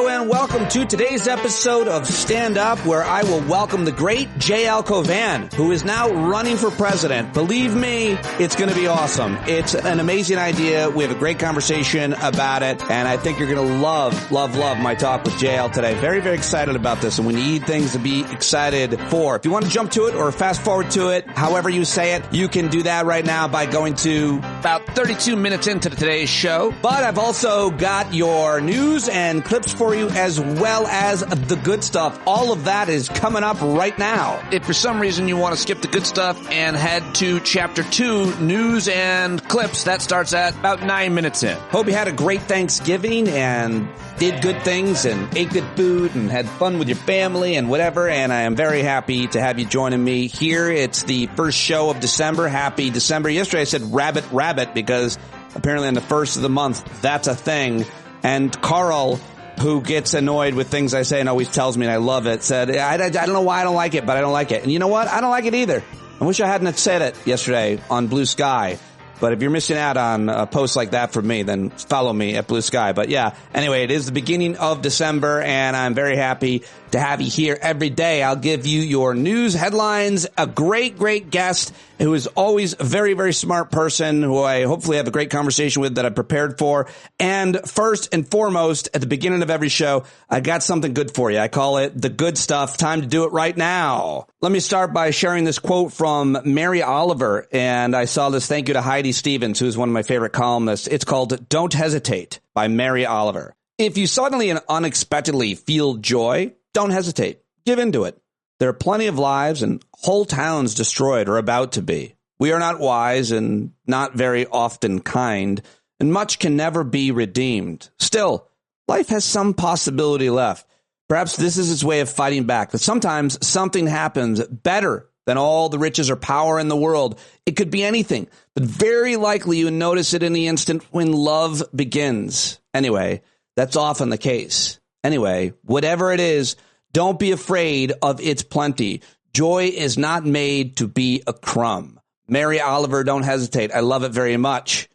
Hello and welcome to today's episode of Stand Up, where I will welcome the great Cauvin, who is now running for president. Believe me, it's going to be awesome. It's an amazing idea. We have a great conversation about it, and I think you're going to love my talk with JL today. Very, very excited about this, and we need things to be excited for. If you want to jump to it or fast forward to it, however you say it, you can do that right now by going to about 32 minutes into today's show. But I've also got your news and clips for you, as well as the good stuff. All of that is coming up right now. If for some reason you want to skip the good stuff and head to Chapter 2, News and Clips, that starts at about 9 minutes in. Hope you had a great Thanksgiving and did good things and ate good food and had fun with your family and whatever, and I am very happy to have you joining me here. It's the first show of December. Happy December. Yesterday I said rabbit because apparently on the first of the month, that's a thing. And Carl, who gets annoyed with things I say and always tells me, and I love it, said, I don't know why I don't like it, but I don't like it. And you know what? I don't like it either. I wish I hadn't said it yesterday on Blue Sky. But if you're missing out on a post like that from me, then follow me at Blue Sky. But yeah, anyway, it is the beginning of December, and I'm very happy to have you here every day. I'll give you your news headlines, a great guest who is always a very, very smart person who I hopefully have a great conversation with that I'm prepared for. And first and foremost, at the beginning of every show, I got something good for you. I call it the good stuff. Time to do it right now. Let me start by sharing this quote from Mary Oliver. And I saw this, thank you to Heidi Stevens, who is one of my favorite columnists. It's called Don't Hesitate by Mary Oliver. If you suddenly and unexpectedly feel joy, don't hesitate. Give into it. There are plenty of lives and whole towns destroyed or about to be. We are not wise and not very often kind, and much can never be redeemed. Still, life has some possibility left. Perhaps this is its way of fighting back, that sometimes something happens better than all the riches or power in the world. It could be anything, but very likely you notice it in the instant when love begins. Anyway, that's often the case. Anyway, whatever it is, don't be afraid of its plenty. Joy is not made to be a crumb. Mary Oliver, don't hesitate. I love it very much.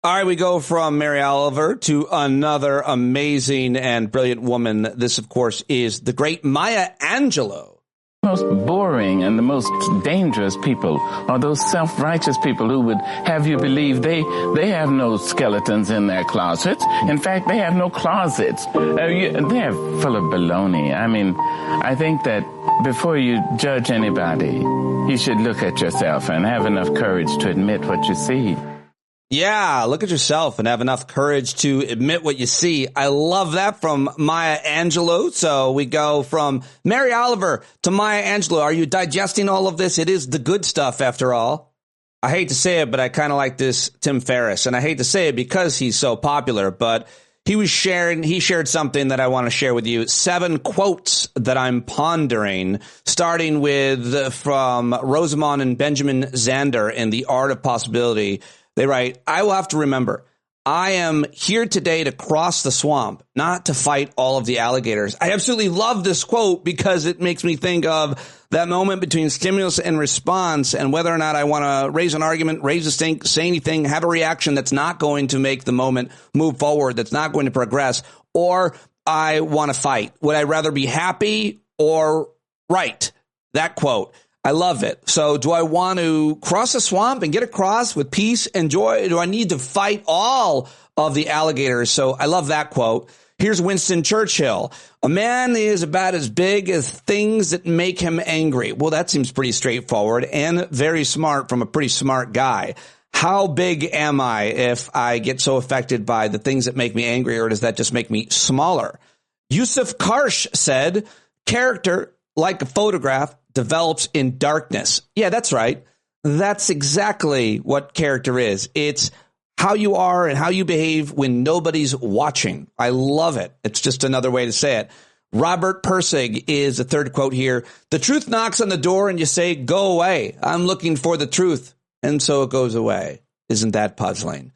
All right, we go from Mary Oliver to another amazing and brilliant woman. This, of course, is the great Maya Angelou. The most boring and the most dangerous people are those self-righteous people who would have you believe they have no skeletons in their closets. In fact, they have no closets. They're full of baloney. I mean, I think that before you judge anybody, you should look at yourself and have enough courage to admit what you see. Yeah, look at yourself and have enough courage to admit what you see. I love that from Maya Angelou. So we go from Mary Oliver to Maya Angelou. Are you digesting all of this? It is the good stuff, after all. I hate to say it, but I kind of like this Tim Ferriss. And I hate to say it because he's so popular, but he shared something that I want to share with you. 7 quotes that I'm pondering, starting with from Rosamond and Benjamin Zander in The Art of Possibility. They write, I will have to remember, I am here today to cross the swamp, not to fight all of the alligators. I absolutely love this quote because it makes me think of that moment between stimulus and response and whether or not I want to raise an argument, raise a stink, say anything, have a reaction that's not going to make the moment move forward, that's not going to progress, or I want to fight. Would I rather be happy or right? That quote. I love it. So do I want to cross a swamp and get across with peace and joy? Or do I need to fight all of the alligators? So I love that quote. Here's Winston Churchill. A man is about as big as things that make him angry. Well, that seems pretty straightforward and very smart from a pretty smart guy. How big am I if I get so affected by the things that make me angry, or does that just make me smaller? Yusuf Karsh said, character, like a photograph, develops in darkness. Yeah, that's right. That's exactly what character is. It's how you are and how you behave when nobody's watching. I love it. It's just another way to say it. Robert Pirsig is the third quote here. The truth knocks on the door and you say, go away. I'm looking for the truth. And so it goes away. Isn't that puzzling?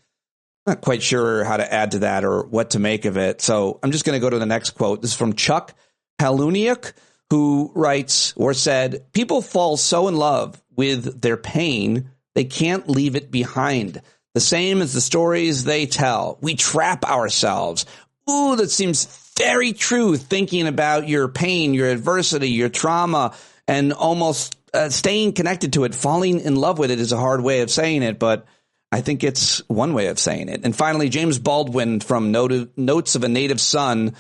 Not quite sure how to add to that or what to make of it. So I'm just going to go to the next quote. This is from Chuck Palahniuk, who writes or said, people fall so in love with their pain, they can't leave it behind. The same as the stories they tell. We trap ourselves. Ooh, that seems very true. Thinking about your pain, your adversity, your trauma, and almost staying connected to it, falling in love with it is a hard way of saying it, but I think it's one way of saying it. And finally, James Baldwin from Notes of a Native Son,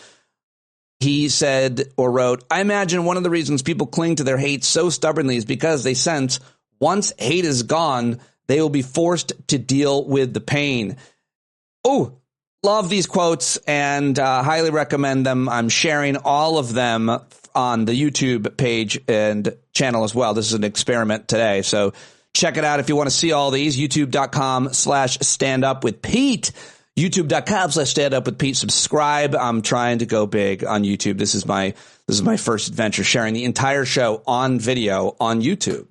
he said or wrote, I imagine one of the reasons people cling to their hate so stubbornly is because they sense once hate is gone, they will be forced to deal with the pain. Oh, love these quotes and highly recommend them. I'm sharing all of them on the YouTube page and channel as well. This is an experiment today, so check it out if you want to see all these. YouTube.com/standupwithpete. YouTube.com/standupwithpete. Subscribe. I'm trying to go big on YouTube. This is my first adventure, sharing the entire show on video on YouTube.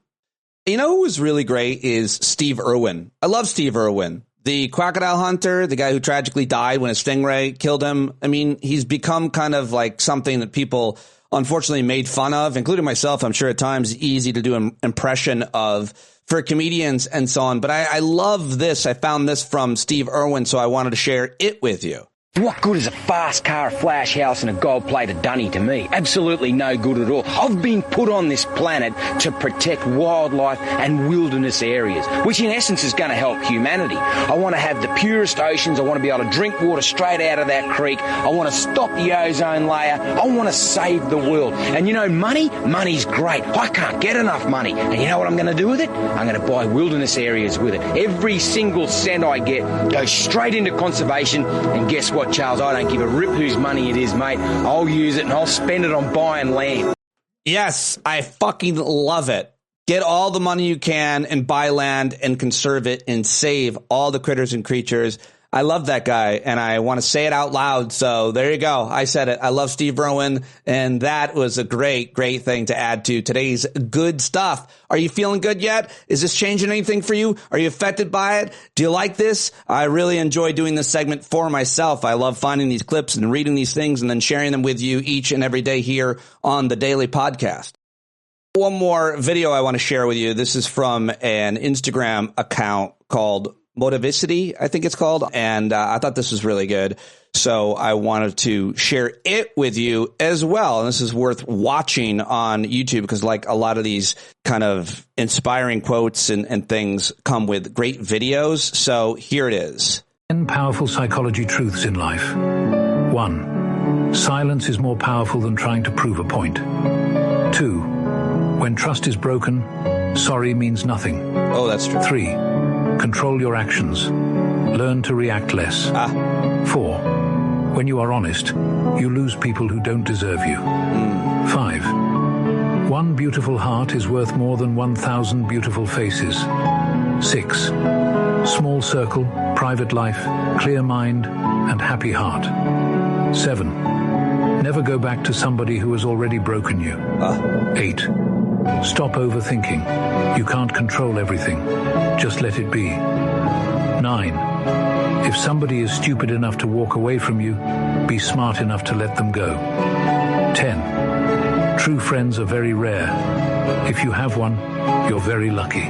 You know who was really great is Steve Irwin. I love Steve Irwin, the crocodile hunter, the guy who tragically died when a stingray killed him. I mean, he's become kind of like something that people unfortunately made fun of, including myself. I'm sure at times easy to do an impression of for comedians and so on. But I love this. I found this from Steve Irwin, so I wanted to share it with you. What good is a fast car, a flash house and a gold-plated dunny to me? Absolutely no good at all. I've been put on this planet to protect wildlife and wilderness areas, which in essence is going to help humanity. I want to have the purest oceans. I want to be able to drink water straight out of that creek. I want to stop the ozone layer. I want to save the world. And you know, money's great. I can't get enough money. And you know what I'm going to do with it? I'm going to buy wilderness areas with it. Every single cent I get goes straight into conservation. And guess what, Charles? I don't give a rip whose money it is, mate. I'll use it and I'll spend it on buying land. Yes, I fucking love it. Get all the money you can and buy land and conserve it and save all the critters and creatures. I love that guy, and I want to say it out loud. So there you go. I said it. I love Steve Irwin, and that was a great, great thing to add to today's good stuff. Are you feeling good yet? Is this changing anything for you? Are you affected by it? Do you like this? I really enjoy doing this segment for myself. I love finding these clips and reading these things and then sharing them with you each and every day here on the Daily Podcast. One more video I want to share with you. This is from an Instagram account called Motivicity, I think it's called. And I thought this was really good. So I wanted to share it with you as well. And this is worth watching on YouTube because like a lot of these kind of inspiring quotes and things come with great videos. So here it is. 10 powerful psychology truths in life. 1. Silence is more powerful than trying to prove a point. 2. When trust is broken, sorry means nothing. Oh, that's true. 3. Control your actions. Learn to react less. 4. When you are honest, you lose people who don't deserve you. 5. One beautiful heart is worth more than 1,000 beautiful faces. 6. Small circle, private life, clear mind, and happy heart. 7. Never go back to somebody who has already broken you. 8. Stop overthinking. You can't control everything. Just let it be. 9. If somebody is stupid enough to walk away from you, be smart enough to let them go. 10. True friends are very rare. If you have one, you're very lucky.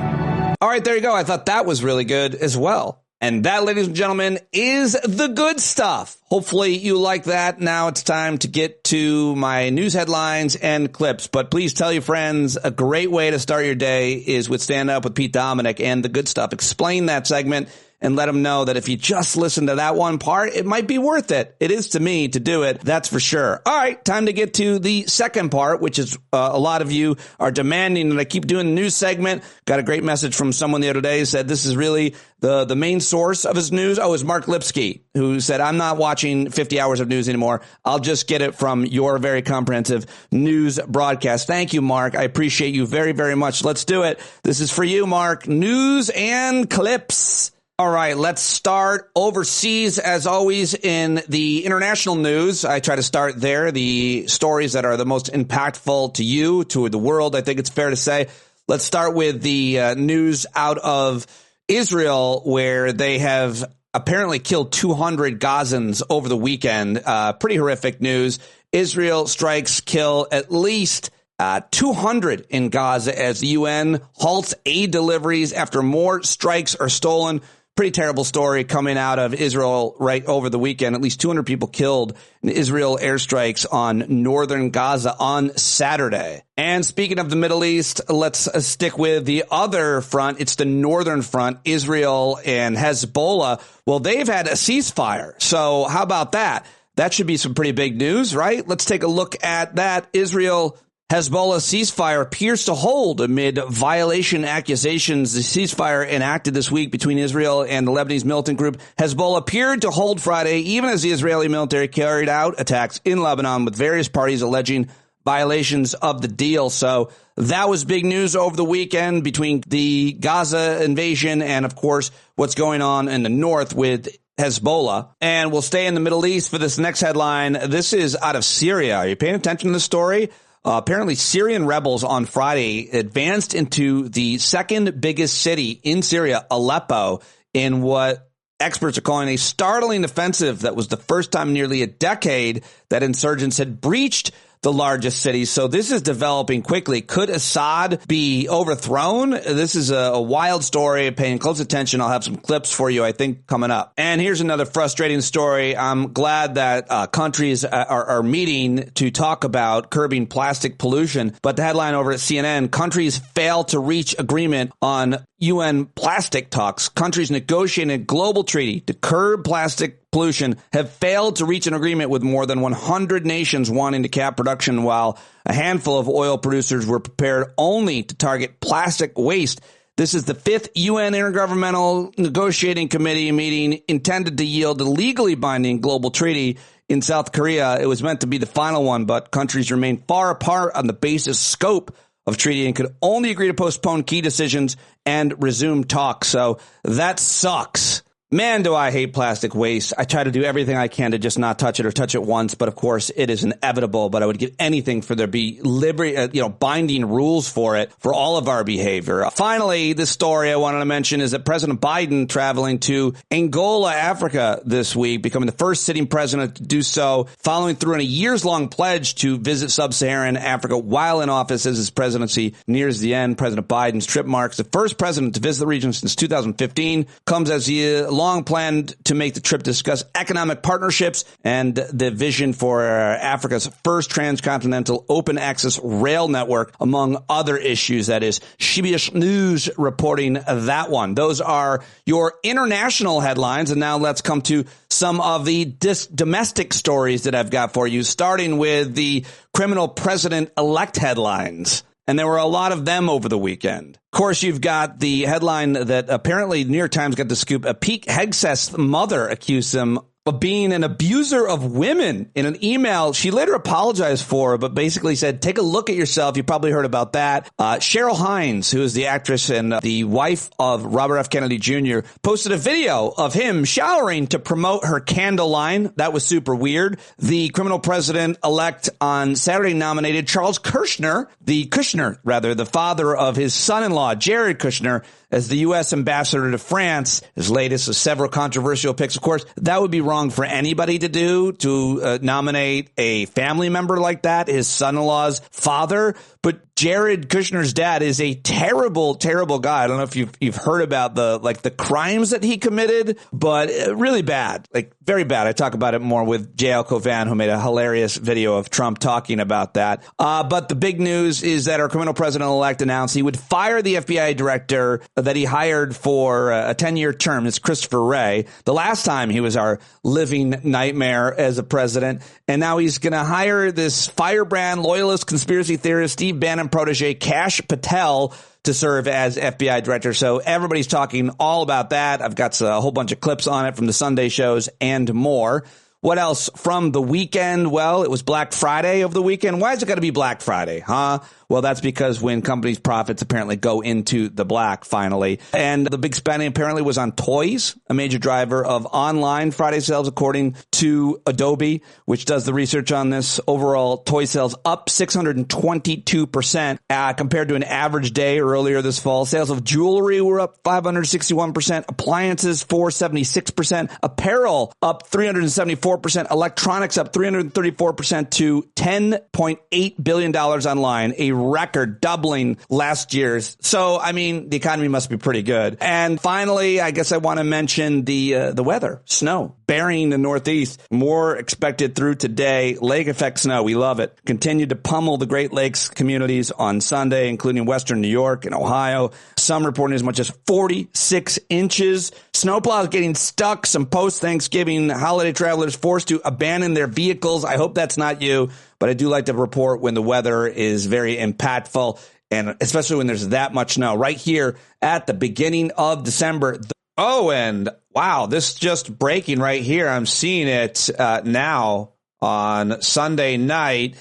All right, there you go. I thought that was really good as well. And that, ladies and gentlemen, is the good stuff. Hopefully you like that. Now it's time to get to my news headlines and clips. But please tell your friends a great way to start your day is with Stand Up with Pete Dominick and the good stuff. Explain that segment and let them know that if you just listen to that one part, it might be worth it. It is to me to do it. That's for sure. All right, time to get to the second part, which is a lot of you are demanding that I keep doing the news segment. Got a great message from someone the other day, said this is really the main source of his news. Oh, it was Mark Lipsky, who said, I'm not watching 50 hours of news anymore. I'll just get it from your very comprehensive news broadcast. Thank you, Mark. I appreciate you very, very much. Let's do it. This is for you, Mark. News and clips. All right, let's start overseas, as always, in the international news. I try to start there, the stories that are the most impactful to you, to the world, I think it's fair to say. Let's start with the news out of Israel, where they have apparently killed 200 Gazans over the weekend. Pretty horrific news. Israel strikes kill at least 200 in Gaza as the UN halts aid deliveries after more strikes are stolen. Pretty terrible story coming out of Israel right over the weekend. At least 200 people killed in Israel airstrikes on northern Gaza on Saturday. And speaking of the Middle East, let's stick with the other front. It's the northern front, Israel and Hezbollah. Well, they've had a ceasefire. So how about that? That should be some pretty big news, right? Let's take a look at that. Israel Hezbollah ceasefire appears to hold amid violation accusations. The ceasefire enacted this week between Israel and the Lebanese militant group Hezbollah appeared to hold Friday, even as the Israeli military carried out attacks in Lebanon with various parties alleging violations of the deal. So that was big news over the weekend between the Gaza invasion and, of course, what's going on in the north with Hezbollah. And we'll stay in the Middle East for this next headline. This is out of Syria. Are you paying attention to the story? Apparently, Syrian rebels on Friday advanced into the second biggest city in Syria, Aleppo, in what experts are calling a startling offensive that was the first time in nearly a decade that insurgents had breached the largest city. So this is developing quickly. Could Assad be overthrown? This is a wild story. Paying close attention. I'll have some clips for you, I think, coming up. And here's another frustrating story. I'm glad that countries are meeting to talk about curbing plastic pollution. But the headline over at CNN, countries fail to reach agreement on UN plastic talks. Countries negotiating a global treaty to curb plastic pollution have failed to reach an agreement, with more than 100 nations wanting to cap production, while a handful of oil producers were prepared only to target plastic waste. This is the fifth UN Intergovernmental Negotiating Committee meeting intended to yield a legally binding global treaty in South Korea. It was meant to be the final one, but countries remain far apart on the basis scope of treaty and could only agree to postpone key decisions and resume talks. So that sucks. Man, do I hate plastic waste. I try to do everything I can to just not touch it or touch it once. But of course, it is inevitable. But I would give anything for there be binding rules for it, for all of our behavior. Finally, this story I wanted to mention is that President Biden traveling to Angola, Africa this week, becoming the first sitting president to do so, following through on a years-long pledge to visit sub-Saharan Africa while in office as his presidency nears the end. President Biden's trip marks the first president to visit the region since 2015, comes as he long planned to make the trip to discuss economic partnerships and the vision for Africa's first transcontinental open access rail network, among other issues. That is CBS News reporting that one. Those are your international headlines. And now let's come to some of the domestic stories that I've got for you, starting with the criminal president-elect headlines. And there were a lot of them over the weekend. Of course, you've got the headline that apparently New York Times got the scoop. A Pete Hegseth's mother accused him of being an abuser of women in an email she later apologized for, but basically said, take a look at yourself. You probably heard about that. Cheryl Hines, who is the actress and the wife of Robert F. Kennedy Jr., posted a video of him showering to promote her candle line. That was super weird. The criminal president-elect on Saturday nominated Charles Kushner, the father of his son-in-law, Jared Kushner, as the U.S. ambassador to France. His latest of several controversial picks. Of course, that would be wrong for anybody to do, to nominate a family member like that, his son-in-law's father. But Jared Kushner's dad is a terrible, terrible guy. I don't know if you've heard about the crimes that he committed, but really bad, very bad. I talk about it more with J.L. Cauvin, who made a hilarious video of Trump talking about that. But the big news is that our criminal president-elect announced he would fire the FBI director that he hired for a 10-year term. It's Christopher Wray. The last time he was our living nightmare as a president. And now he's going to hire this firebrand loyalist conspiracy theorist, Steve Bannon protege Kash Patel, to serve as FBI director. So everybody's talking all about that. I've got a whole bunch of clips on it from the Sunday shows and more. What else from the weekend? Well, it was Black Friday over the weekend. Why is it got to be Black Friday, huh? Well, that's because when companies' profits apparently go into the black, finally. And the big spending apparently was on toys, a major driver of online Friday sales, according to Adobe, which does the research on this. Overall, toy sales up 622% compared to an average day earlier this fall. Sales of jewelry were up 561%, appliances 476%, apparel up 374%, electronics up 334% to $10.8 billion online, a record, doubling last year's. So, I mean, the economy must be pretty good. And finally, I guess I want to mention the weather. Snow burying the Northeast. More expected through today. Lake effect snow. We love it. Continued to pummel the Great Lakes communities on Sunday, including western New York and Ohio. Some reporting as much as 46 inches. Snowplows getting stuck. Some post-Thanksgiving holiday travelers forced to abandon their vehicles. I hope that's not you, but I do like to report when the weather is very impactful, and especially when there's that much snow. Right here at the beginning of December. Oh, and wow, this just breaking right here. I'm seeing it now on Sunday night.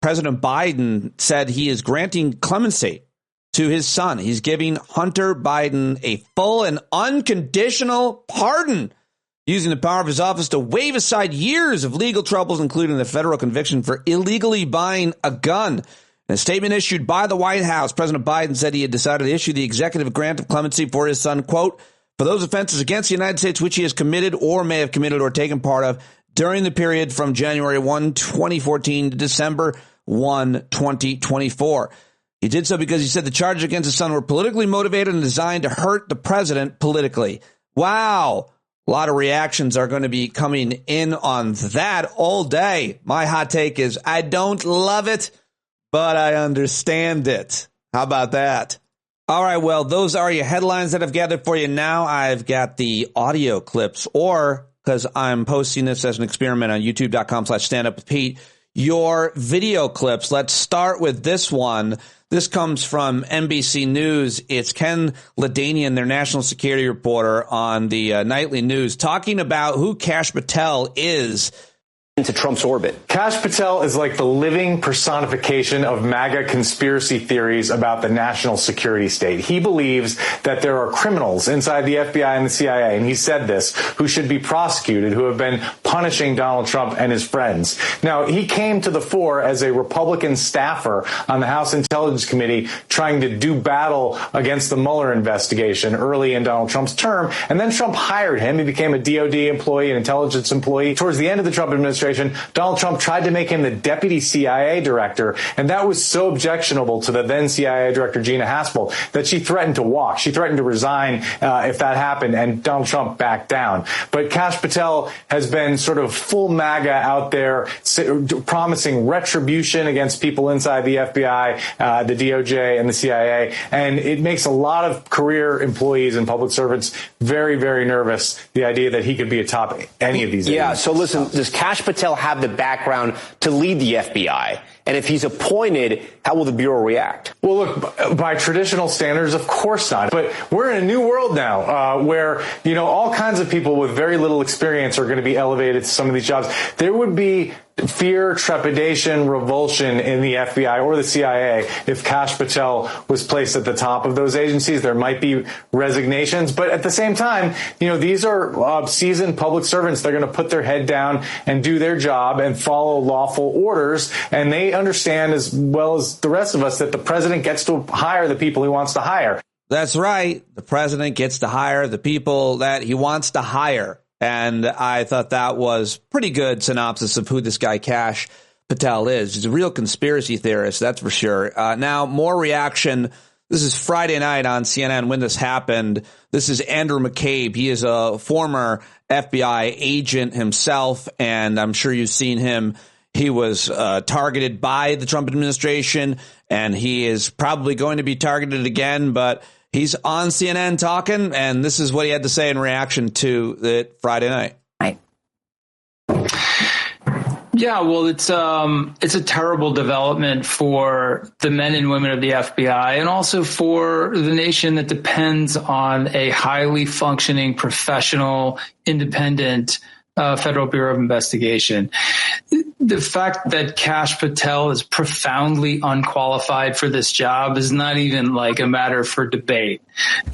President Biden said he is granting clemency to his son. He's giving Hunter Biden a full and unconditional pardon, using the power of his office to wave aside years of legal troubles, including the federal conviction for illegally buying a gun. In a statement issued by the White House, President Biden said he had decided to issue the executive grant of clemency for his son, quote, for those offenses against the United States which he has committed or may have committed or taken part of during the period from January 1, 2014 to December 1, 2024. He did so because he said the charges against his son were politically motivated and designed to hurt the president politically. Wow. A lot of reactions are going to be coming in on that all day. My hot take is I don't love it, but I understand it. How about that? All right, well, those are your headlines that I've gathered for you. Now I've got the audio clips, or because I'm posting this as an experiment on youtube.com/standupwithpete, your video clips. Let's start with this one. This comes from NBC News. It's Ken Ladanian, their national security reporter on the nightly news, talking about who Kash Patel is. Into Trump's orbit. Kash Patel is like the living personification of MAGA conspiracy theories about the national security state. He believes that there are criminals inside the FBI and the CIA, and he said this, who should be prosecuted, who have been punishing Donald Trump and his friends. Now, he came to the fore as a Republican staffer on the House Intelligence Committee trying to do battle against the Mueller investigation early in Donald Trump's term, and then Trump hired him. He became a DOD employee, an intelligence employee. Towards the end of the Trump administration, Donald Trump tried to make him the deputy CIA director, and that was so objectionable to the then CIA director, Gina Haspel, that she threatened to walk. She threatened to resign if that happened, and Donald Trump backed down. But Kash Patel has been sort of full MAGA out there, promising retribution against people inside the FBI, the DOJ, and the CIA, and it makes a lot of career employees and public servants very, very nervous, the idea that he could be atop any of these agencies. Yeah, so listen, does Kash Patel have the background to lead the FBI? And if he's appointed, how will the Bureau react? Well, look, by traditional standards, of course not. But we're in a new world now where, you know, all kinds of people with very little experience are going to be elevated to some of these jobs. There would be fear, trepidation, revulsion in the FBI or the CIA if Kash Patel was placed at the top of those agencies. There might be resignations, but at the same time, you know, these are seasoned public servants. They're going to put their head down and do their job and follow lawful orders, and they understand as well as the rest of us that the president gets to hire the people he wants to hire. That's right. The president gets to hire the people that he wants to hire. And I thought that was pretty good synopsis of who this guy Kash Patel is. He's a real conspiracy theorist, that's for sure. Now, more reaction. This is Friday night on CNN when this happened. This is Andrew McCabe. He is a former FBI agent himself, and I'm sure you've seen him. He was targeted by the Trump administration, and he is probably going to be targeted again, but he's on CNN talking, and this is what he had to say in reaction to it Friday night. Right. Yeah, well, it's a terrible development for the men and women of the FBI, and also for the nation that depends on a highly functioning, professional, independent Federal Bureau of Investigation. The fact that Kash Patel is profoundly unqualified for this job is not even like a matter for debate.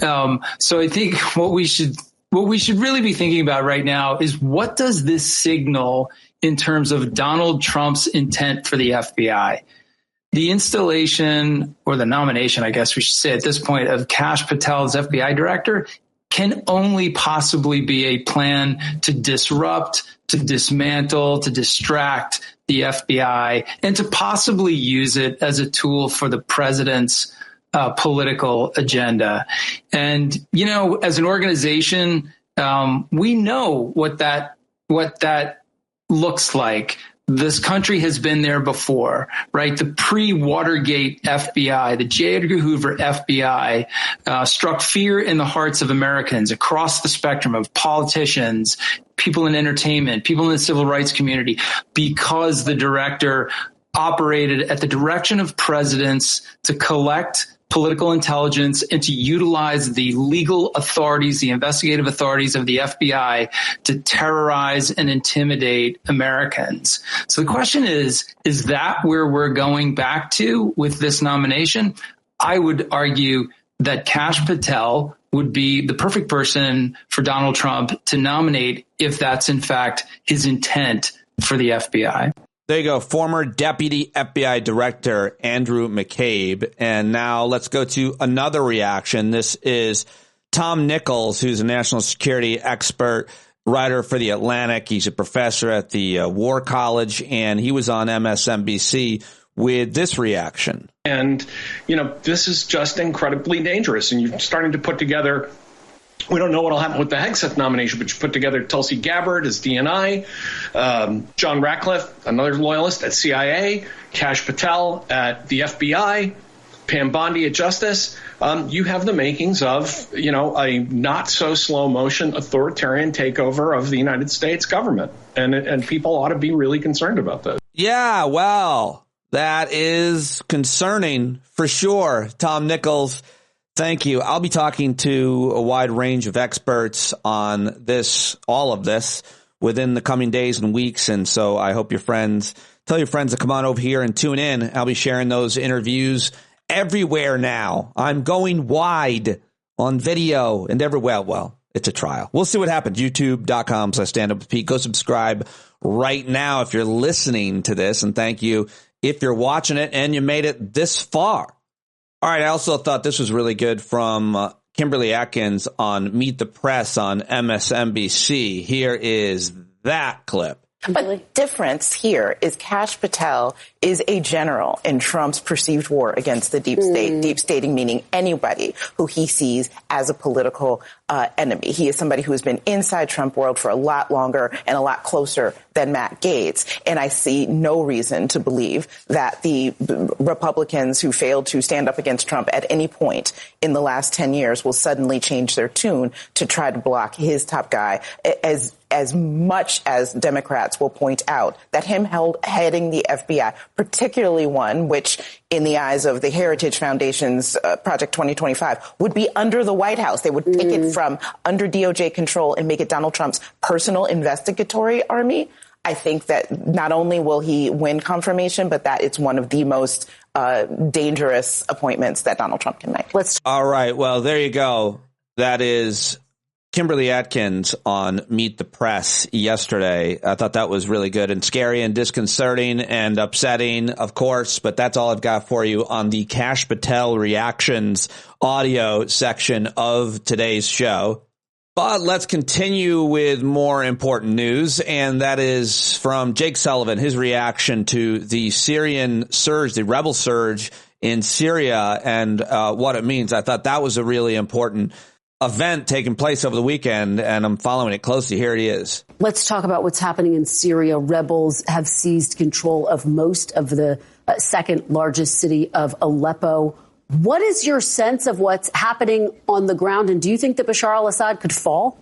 So I think what we should really be thinking about right now is, what does this signal in terms of Donald Trump's intent for the FBI? The installation, or the nomination, I guess we should say at this point, of Kash Patel as FBI director can only possibly be a plan to disrupt, to dismantle, to distract the FBI, and to possibly use it as a tool for the president's political agenda. And, you know, as an organization, we know what that looks like. This country has been there before, right? The pre-Watergate FBI, the J. Edgar Hoover FBI, struck fear in the hearts of Americans across the spectrum of politicians, people in entertainment, people in the civil rights community, because the director operated at the direction of presidents to collect political intelligence and to utilize the legal authorities, the investigative authorities of the FBI to terrorize and intimidate Americans. So the question is that where we're going back to with this nomination? I would argue that Kash Patel would be the perfect person for Donald Trump to nominate if that's in fact his intent for the FBI. There you go. Former Deputy FBI Director Andrew McCabe. And now let's go to another reaction. This is Tom Nichols, who's a national security expert, writer for The Atlantic. He's a professor at the War College, and he was on MSNBC with this reaction. And, you know, this is just incredibly dangerous. And you're starting to put together, we don't know what will happen with the Hegseth nomination, but you put together Tulsi Gabbard as DNI, John Ratcliffe, another loyalist at CIA, Kash Patel at the FBI, Pam Bondi at Justice. You have the makings of, you know, a not so slow motion authoritarian takeover of the United States government. And people ought to be really concerned about this. Yeah, well, that is concerning for sure. Tom Nichols, thank you. I'll be talking to a wide range of experts on this, all of this, within the coming days and weeks. And so I hope tell your friends to come on over here and tune in. I'll be sharing those interviews everywhere now. I'm going wide on video and everywhere. Well, it's a trial. We'll see what happens. YouTube.com/standupwithpete. Go subscribe right now if you're listening to this. And thank you if you're watching it and you made it this far. All right. I also thought this was really good from Kimberly Atkins on Meet the Press on MSNBC. Here is that clip. But the difference here is Kash Patel is a general in Trump's perceived war against the deep state, deep stating meaning anybody who he sees as a political enemy. He is somebody who has been inside Trump world for a lot longer and a lot closer than Matt Gaetz. And I see no reason to believe that the Republicans who failed to stand up against Trump at any point in the last 10 years will suddenly change their tune to try to block his top guy, as much as Democrats will point out that him heading the FBI, particularly one which in the eyes of the Heritage Foundation's Project 2025 would be under the White House. They would take it from under DOJ control and make it Donald Trump's personal investigatory army. I think that not only will he win confirmation, but that it's one of the most dangerous appointments that Donald Trump can make. All right. Well, there you go. That is Kimberly Atkins on Meet the Press yesterday. I thought that was really good and scary and disconcerting and upsetting, of course, but that's all I've got for you on the Kash Patel reactions audio section of today's show. But let's continue with more important news, and that is from Jake Sullivan, his reaction to the Syrian surge, the rebel surge in Syria and what it means. I thought that was a really important event taking place over the weekend, and I'm following it closely. Here it is. Let's talk about what's happening in Syria. Rebels have seized control of most of the second largest city of Aleppo. What is your sense of what's happening on the ground, and do you think that Bashar al-Assad could fall?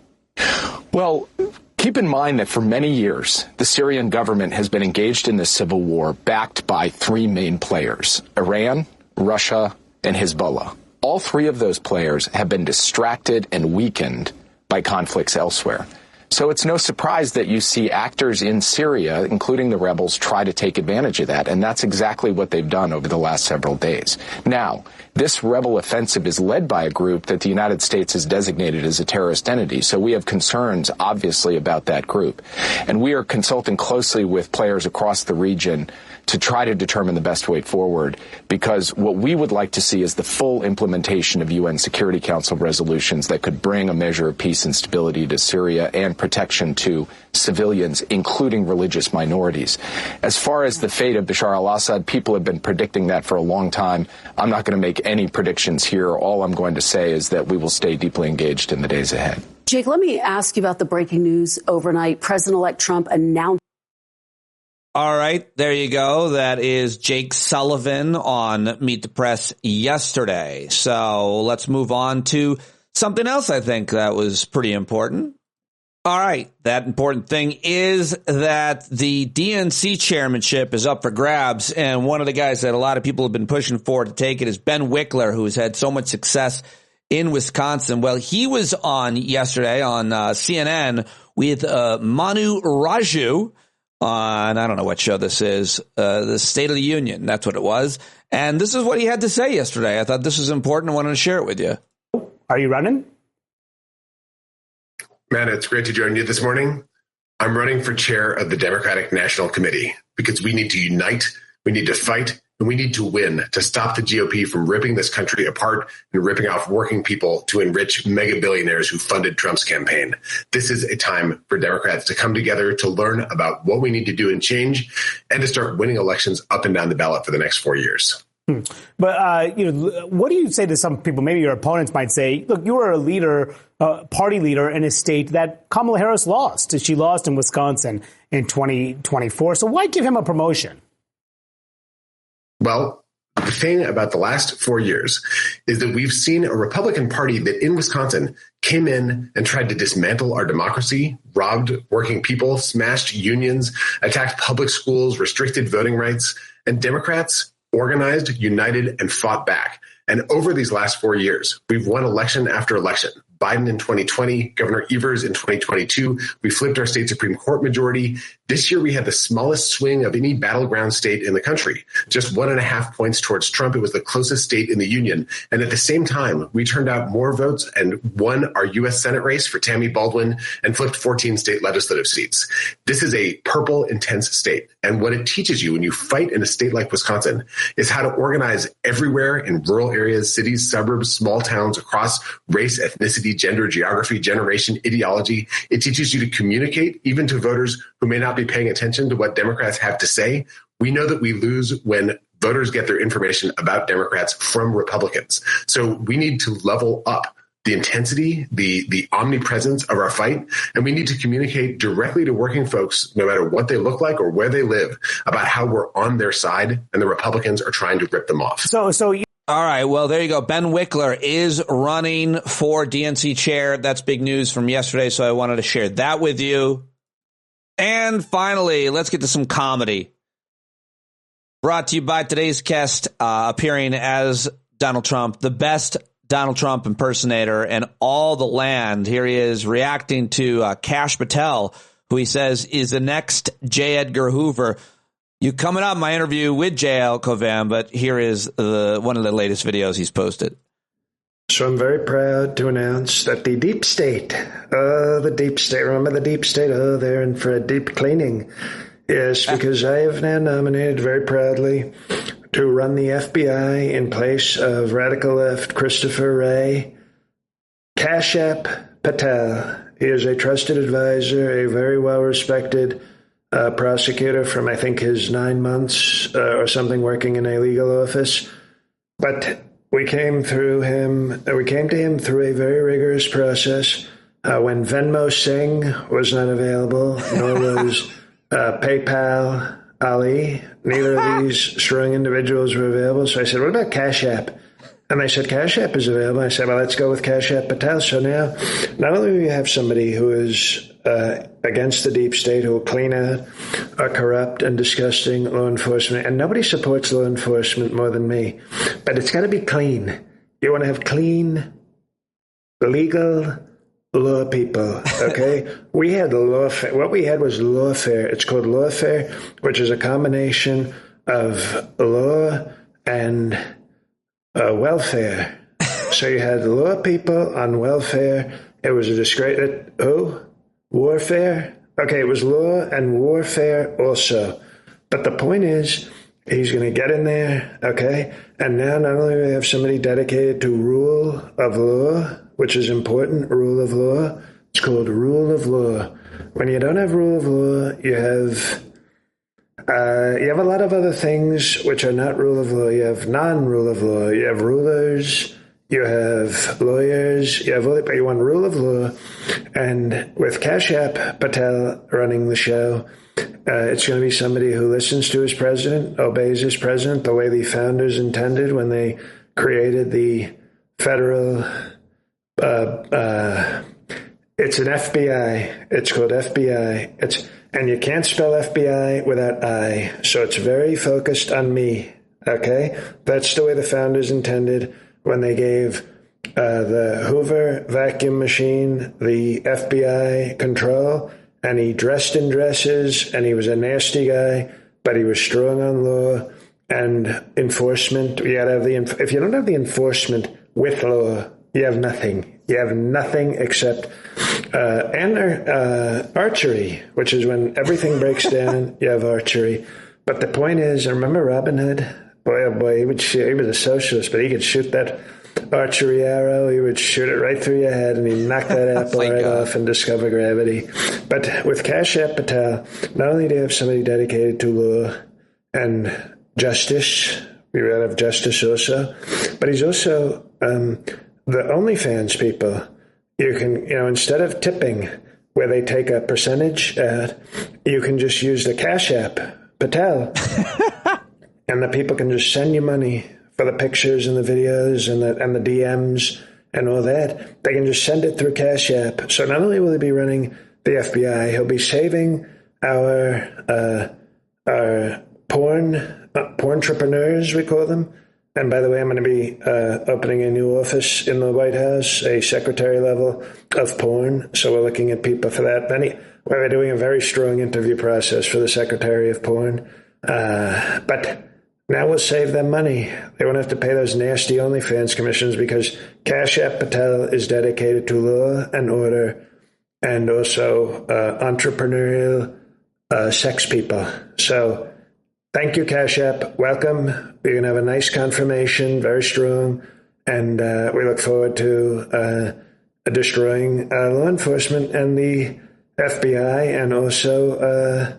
Well, keep in mind that for many years, the Syrian government has been engaged in this civil war backed by three main players: Iran, Russia, and Hezbollah. All three of those players have been distracted and weakened by conflicts elsewhere. So it's no surprise that you see actors in Syria, including the rebels, try to take advantage of that. And that's exactly what they've done over the last several days. Now, this rebel offensive is led by a group that the United States has designated as a terrorist entity. So we have concerns, obviously, about that group. And we are consulting closely with players across the region to try to determine the best way forward, because what we would like to see is the full implementation of UN Security Council resolutions that could bring a measure of peace and stability to Syria and protection to civilians, including religious minorities. As far as the fate of Bashar al-Assad, people have been predicting that for a long time. I'm not going to make any predictions here. All I'm going to say is that we will stay deeply engaged in the days ahead. Jake, let me ask you about the breaking news overnight. President-elect Trump announced. All right, there you go. That is Jake Sullivan on Meet the Press yesterday. So let's move on to something else I think that was pretty important. All right, that important thing is that the DNC chairmanship is up for grabs, and one of the guys that a lot of people have been pushing for to take it is Ben Wickler, who has had so much success in Wisconsin. Well, he was on yesterday on CNN with Manu Raju on, I don't know what show this is, the State of the Union. That's what it was. And this is what he had to say yesterday. I thought this was important. I wanted to share it with you. Are you running? Matt, it's great to join you this morning. I'm running for chair of the Democratic National Committee because we need to unite, we need to fight, and we need to win to stop the GOP from ripping this country apart and ripping off working people to enrich mega billionaires who funded Trump's campaign. This is a time for Democrats to come together to learn about what we need to do and change and to start winning elections up and down the ballot for the next 4 years. But, what do you say to some people, maybe your opponents might say, look, you were a leader, party leader in a state that Kamala Harris lost. She lost in Wisconsin in 2024. So why give him a promotion? Well, the thing about the last 4 years is that we've seen a Republican Party that in Wisconsin came in and tried to dismantle our democracy, robbed working people, smashed unions, attacked public schools, restricted voting rights, and Democrats organized, united, and fought back. And over these last 4 years, we've won election after election. Biden in 2020, Governor Evers in 2022. We flipped our state Supreme Court majority. This year, we had the smallest swing of any battleground state in the country, just 1.5 points towards Trump. It was the closest state in the union. And at the same time, we turned out more votes and won our U.S. Senate race for Tammy Baldwin and flipped 14 state legislative seats. This is a purple, intense state. And what it teaches you when you fight in a state like Wisconsin is how to organize everywhere in rural areas, cities, suburbs, small towns across race, ethnicity, gender, geography, generation, ideology. It teaches you to communicate even to voters who may not be paying attention to what Democrats have to say. We know that we lose when voters get their information about Democrats from Republicans. So we need to level up the intensity, the omnipresence of our fight, and we need to communicate directly to working folks, no matter what they look like or where they live, about how we're on their side and the Republicans are trying to rip them off. All right, well, there you go. Ben Wickler is running for DNC chair. That's big news from yesterday, so I wanted to share that with you. And finally, let's get to some comedy. Brought to you by today's guest, appearing as Donald Trump, the best Donald Trump impersonator in all the land. Here he is reacting to Kash Patel, who he says is the next J. Edgar Hoover. You coming up, my interview with JL Cauvin, but here is one of the latest videos he's posted. So I'm very proud to announce that the deep state, remember the deep state? Oh, they're in for a deep cleaning. Yes, because I have now nominated very proudly to run the FBI in place of radical left Christopher Wray, Kash Patel. He is a trusted advisor, a very well-respected prosecutor from, I think, his 9 months or something working in a legal office. But we came to him through a very rigorous process. When Venmo Singh was not available, nor was PayPal Ali, neither of these strong individuals were available. So I said, what about Cash App? And they said, Cash App is available. I said, well, let's go with Kash Patel. So now, not only do we have somebody who is against the deep state, who will clean out our corrupt and disgusting law enforcement, and nobody supports law enforcement more than me, but it's got to be clean. You want to have clean, legal law people, okay? We had lawfare. What we had was lawfare. It's called lawfare, which is a combination of law and welfare. So you had law people on welfare. It was a disgrace. Warfare? Okay, it was law and warfare also. But the point is, he's going to get in there, okay? And now not only do we have somebody dedicated to rule of law, which is important, rule of law, It's called rule of law. When you don't have rule of law, you have a lot of other things which are not rule of law. You have non-rule of law. You have rulers. You have lawyers. You have all that, but you want rule of law. And with Cash App Patel running the show, it's going to be somebody who listens to his president, obeys his president the way the founders intended when they created the federal. It's an FBI. It's called FBI. And you can't spell FBI without I. So it's very focused on me. Okay? That's the way the founders intended when they gave the Hoover vacuum machine the FBI control. And he dressed in dresses, and he was a nasty guy, but he was strong on law and enforcement. You gotta have if you don't have the enforcement with law, you have nothing. You have nothing except archery, which is when everything breaks down, you have archery. But the point is, I remember Robin Hood. Boy, oh boy, he would shoot. He was a socialist, but he could shoot that archery arrow. He would shoot it right through your head, and he'd knock that apple right off and discover gravity. But with Cash App Patel, not only do you have somebody dedicated to law and justice, we would have justice also, but he's also the OnlyFans people. You can, instead of tipping where they take a percentage out, you can just use the Cash App Patel, and the people can just send you money for the pictures and the videos and the DMs and all that. They can just send it through Cash App. So not only will he be running the FBI, he'll be saving our porn entrepreneurs, we call them. And by the way, I'm going to be opening a new office in the White House, a secretary level of porn. So we're looking at people for that. We're doing a very strong interview process for the secretary of porn. But now we'll save them money. They won't have to pay those nasty OnlyFans commissions because Cash App Patel is dedicated to law and order and also entrepreneurial sex people. So thank you, Cash App. Welcome. You're going to have a nice confirmation, very strong. And we look forward to destroying law enforcement and the FBI and also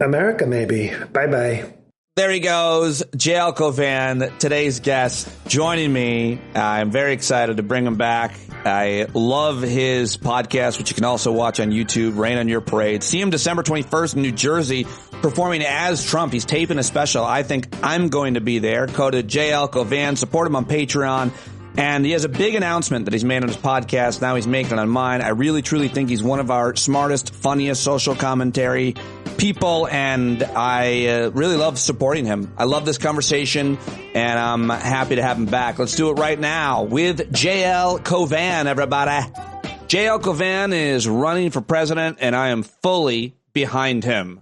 America, maybe. Bye-bye. There he goes, JL Cauvin, today's guest, joining me. I'm very excited to bring him back. I love his podcast, which you can also watch on YouTube, Rain on Your Parade. See him December 21st in New Jersey, performing as Trump. He's taping a special. I think I'm going to be there. Go to JL Cauvin, support him on Patreon. And he has a big announcement that he's made on his podcast. Now he's making it on mine. I really, truly think he's one of our smartest, funniest social commentary people, and I really love supporting him. I love this conversation, and I'm happy to have him back. Let's do it right now with JL Cauvin, everybody. JL Cauvin is running for president, and I am fully behind him.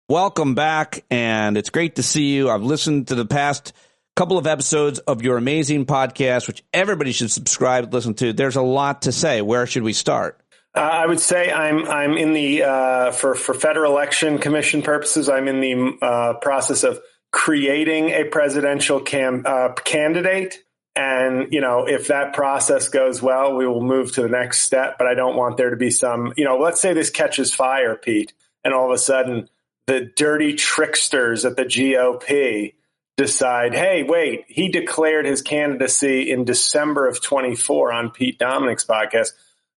Welcome back, and it's great to see you. I've listened to the past couple of episodes of your amazing podcast, which everybody should subscribe and listen to. There's a lot to say. Where should we start? I would say I'm in the for Federal Election Commission purposes, I'm in the process of creating a presidential candidate. And, if that process goes well, we will move to the next step. But I don't want there to be some, let's say this catches fire, Pete, and all of a sudden the dirty tricksters at the GOP decide, hey, wait, he declared his candidacy in December of 24 on Pete Dominic's podcast.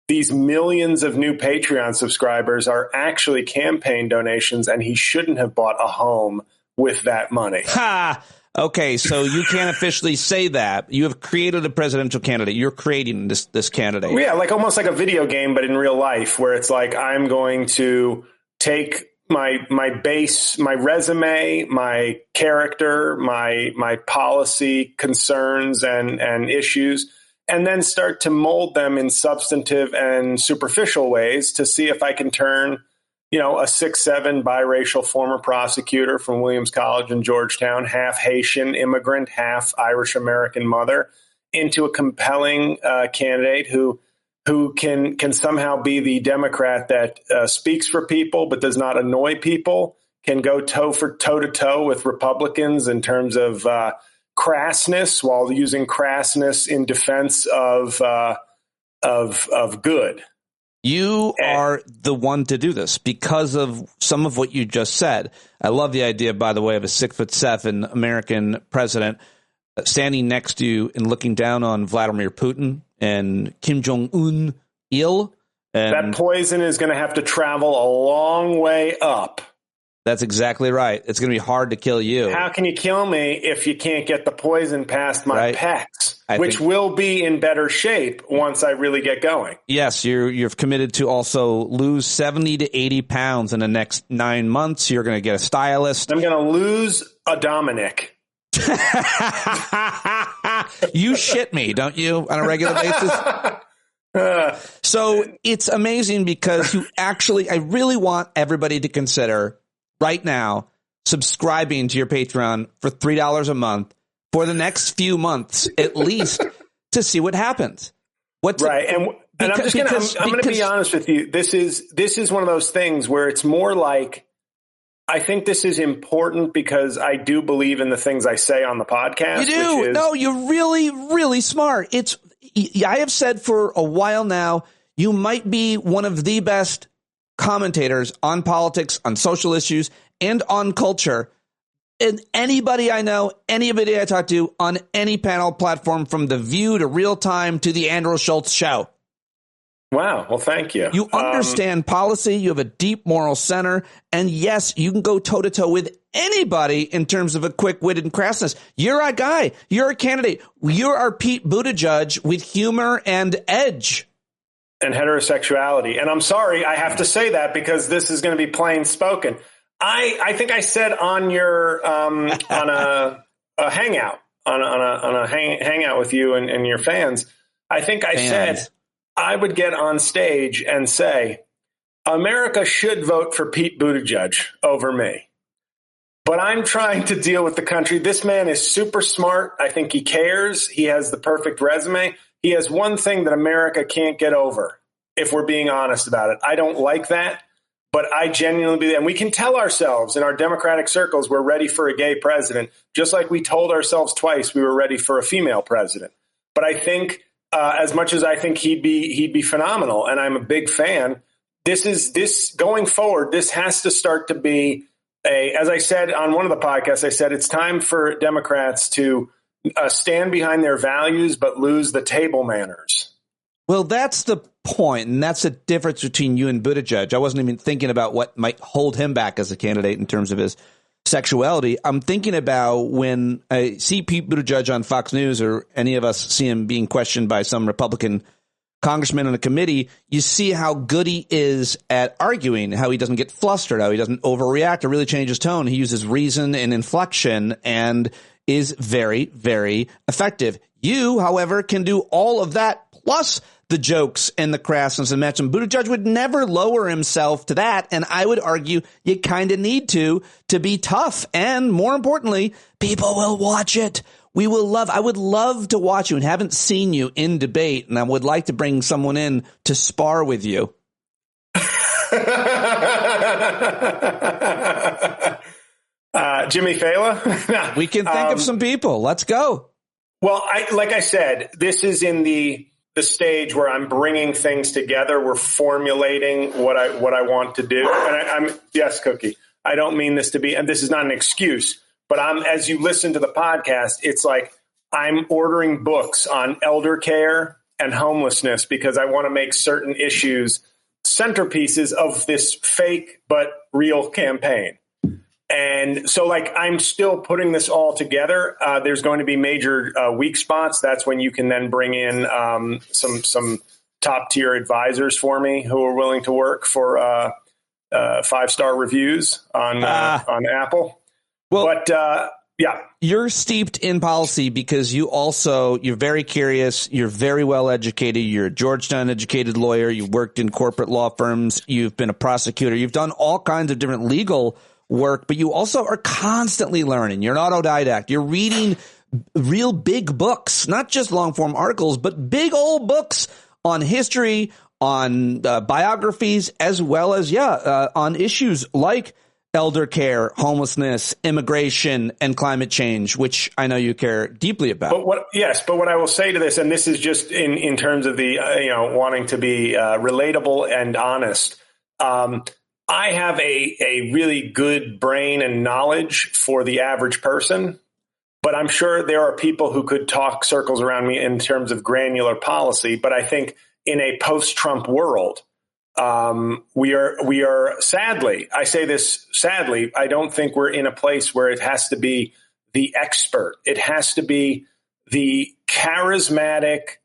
These millions of new Patreon subscribers are actually campaign donations, and he shouldn't have bought a home with that money. Ha! Okay, so you can't officially say that. You have created a presidential candidate. You're creating this candidate. Yeah, like almost like a video game, but in real life, where it's like I'm going to take my base, my resume, my character, my policy concerns and issues, and then start to mold them in substantive and superficial ways to see if I can turn, a 6'7" biracial former prosecutor from Williams College in Georgetown, half Haitian immigrant, half Irish American mother, into a compelling candidate who can somehow be the Democrat that speaks for people but does not annoy people, can go toe to toe with Republicans in terms of crassness while using crassness in defense of good. You are the one to do this because of some of what you just said. I love the idea, by the way, of a 6'7" American president standing next to you and looking down on Vladimir Putin and Kim Jong-un il. And that poison is going to have to travel a long way up. That's exactly right. It's going to be hard to kill you. How can you kill me if you can't get the poison past my pecs, which will be in better shape once I really get going? Yes, you're committed to also lose 70 to 80 pounds in the next 9 months. You're going to get a stylist. I'm going to lose a Dominic. You shit me, don't you, on a regular basis? So it's amazing because I really want everybody to consider right now subscribing to your Patreon for $3 a month for the next few months, at least, to see what happens. And I'm just going to be honest with you. This is one of those things where it's more like, I think this is important because I do believe in the things I say on the podcast. You do. No, you're really, really smart. I have said for a while now, you might be one of the best commentators on politics, on social issues, and on culture. And anybody I know, anybody I talk to on any panel platform, from The View to Real Time to the Andrew Schultz Show. Wow. Well, thank you. You understand policy. You have a deep moral center. And yes, you can go toe to toe with anybody in terms of a quick wit and crassness. You're a guy. You're a candidate. You're our Pete Buttigieg with humor and edge. And heterosexuality. And I'm sorry, I have to say that because this is going to be plain spoken. I think I said on your on a hangout on a hangout with you and your fans. I think I said I would get on stage and say America should vote for Pete Buttigieg over me. But I'm trying to deal with the country. This man is super smart. I think he cares. He has the perfect resume. He has one thing that America can't get over, if we're being honest about it. I don't like that, but I genuinely believe, and we can tell ourselves in our Democratic circles we're ready for a gay president, just like we told ourselves twice we were ready for a female president. But I think, as much as I think he'd be phenomenal, and I'm a big fan, this going forward, this has to start to be as I said on one of the podcasts, I said it's time for Democrats to stand behind their values, but lose the table manners. Well, that's the point, and that's the difference between you and Buttigieg. I wasn't even thinking about what might hold him back as a candidate in terms of his sexuality. I'm thinking about when I see Pete Buttigieg on Fox News, or any of us see him being questioned by some Republican congressman on a committee, you see how good he is at arguing, how he doesn't get flustered, how he doesn't overreact or really change his tone. He uses reason and inflection and is very, very effective. You, however, can do all of that plus the jokes and the crassness and mention. Buttigieg would never lower himself to that, and I would argue you kind of need to be tough. And more importantly, people will watch it. I would love to watch you, and haven't seen you in debate, and I would like to bring someone in to spar with you. Jimmy Fallon? We can think of some people. Let's go. Well, like I said, this is in the stage where I'm bringing things together. We're formulating what I want to do. And yes, Cookie, I don't mean this to be, and this is not an excuse, but as you listen to the podcast, it's like I'm ordering books on elder care and homelessness because I want to make certain issues centerpieces of this fake but real campaign. And so, I'm still putting this all together. There's going to be major weak spots. That's when you can then bring in some top tier advisors for me who are willing to work for 5-star reviews on Apple. Well, but yeah, you're steeped in policy because you're very curious. You're very well educated. You're a Georgetown educated lawyer. You've worked in corporate law firms. You've been a prosecutor. You've done all kinds of different legal work, but you also are constantly learning. You're an autodidact. You're reading real big books, not just long form articles, but big old books on history, on biographies, as well as, on issues like elder care, homelessness, immigration, and climate change, which I know you care deeply about. But what I will say to this, and this is just in terms of the wanting to be relatable and honest. I have a really good brain and knowledge for the average person, but I'm sure there are people who could talk circles around me in terms of granular policy. But I think in a post-Trump world, we are sadly, I say this sadly, I don't think we're in a place where it has to be the expert. It has to be the charismatic,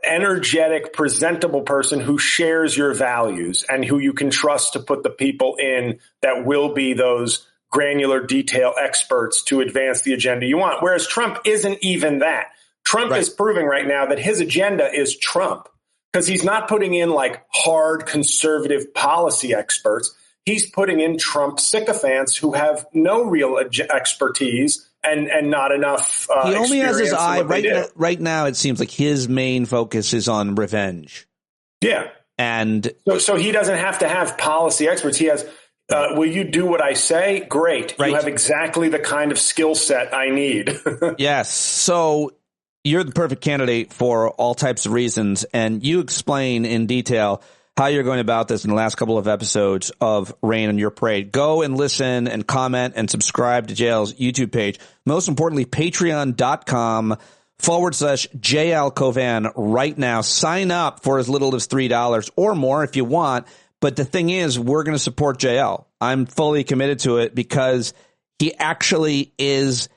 energetic, presentable person who shares your values and who you can trust to put the people in that will be those granular detail experts to advance the agenda you want. Whereas Trump isn't even that. Trump is proving right now that his agenda is Trump, because he's not putting in like hard conservative policy experts. He's putting in Trump sycophants who have no real expertise and not enough he only has his eye right now. It seems like his main focus is on revenge. Yeah. And so he doesn't have to have policy experts. He has, will you do what I say? Great. You have exactly the kind of skill set I need. Yes. So you're the perfect candidate for all types of reasons. And you explain in detail how you're going about this in the last couple of episodes of Rain on Your Parade. Go and listen and comment and subscribe to JL's YouTube page. Most importantly, patreon.com/JL Cauvin right now. Sign up for as little as $3 or more if you want. But the thing is, we're going to support JL. I'm fully committed to it because he actually is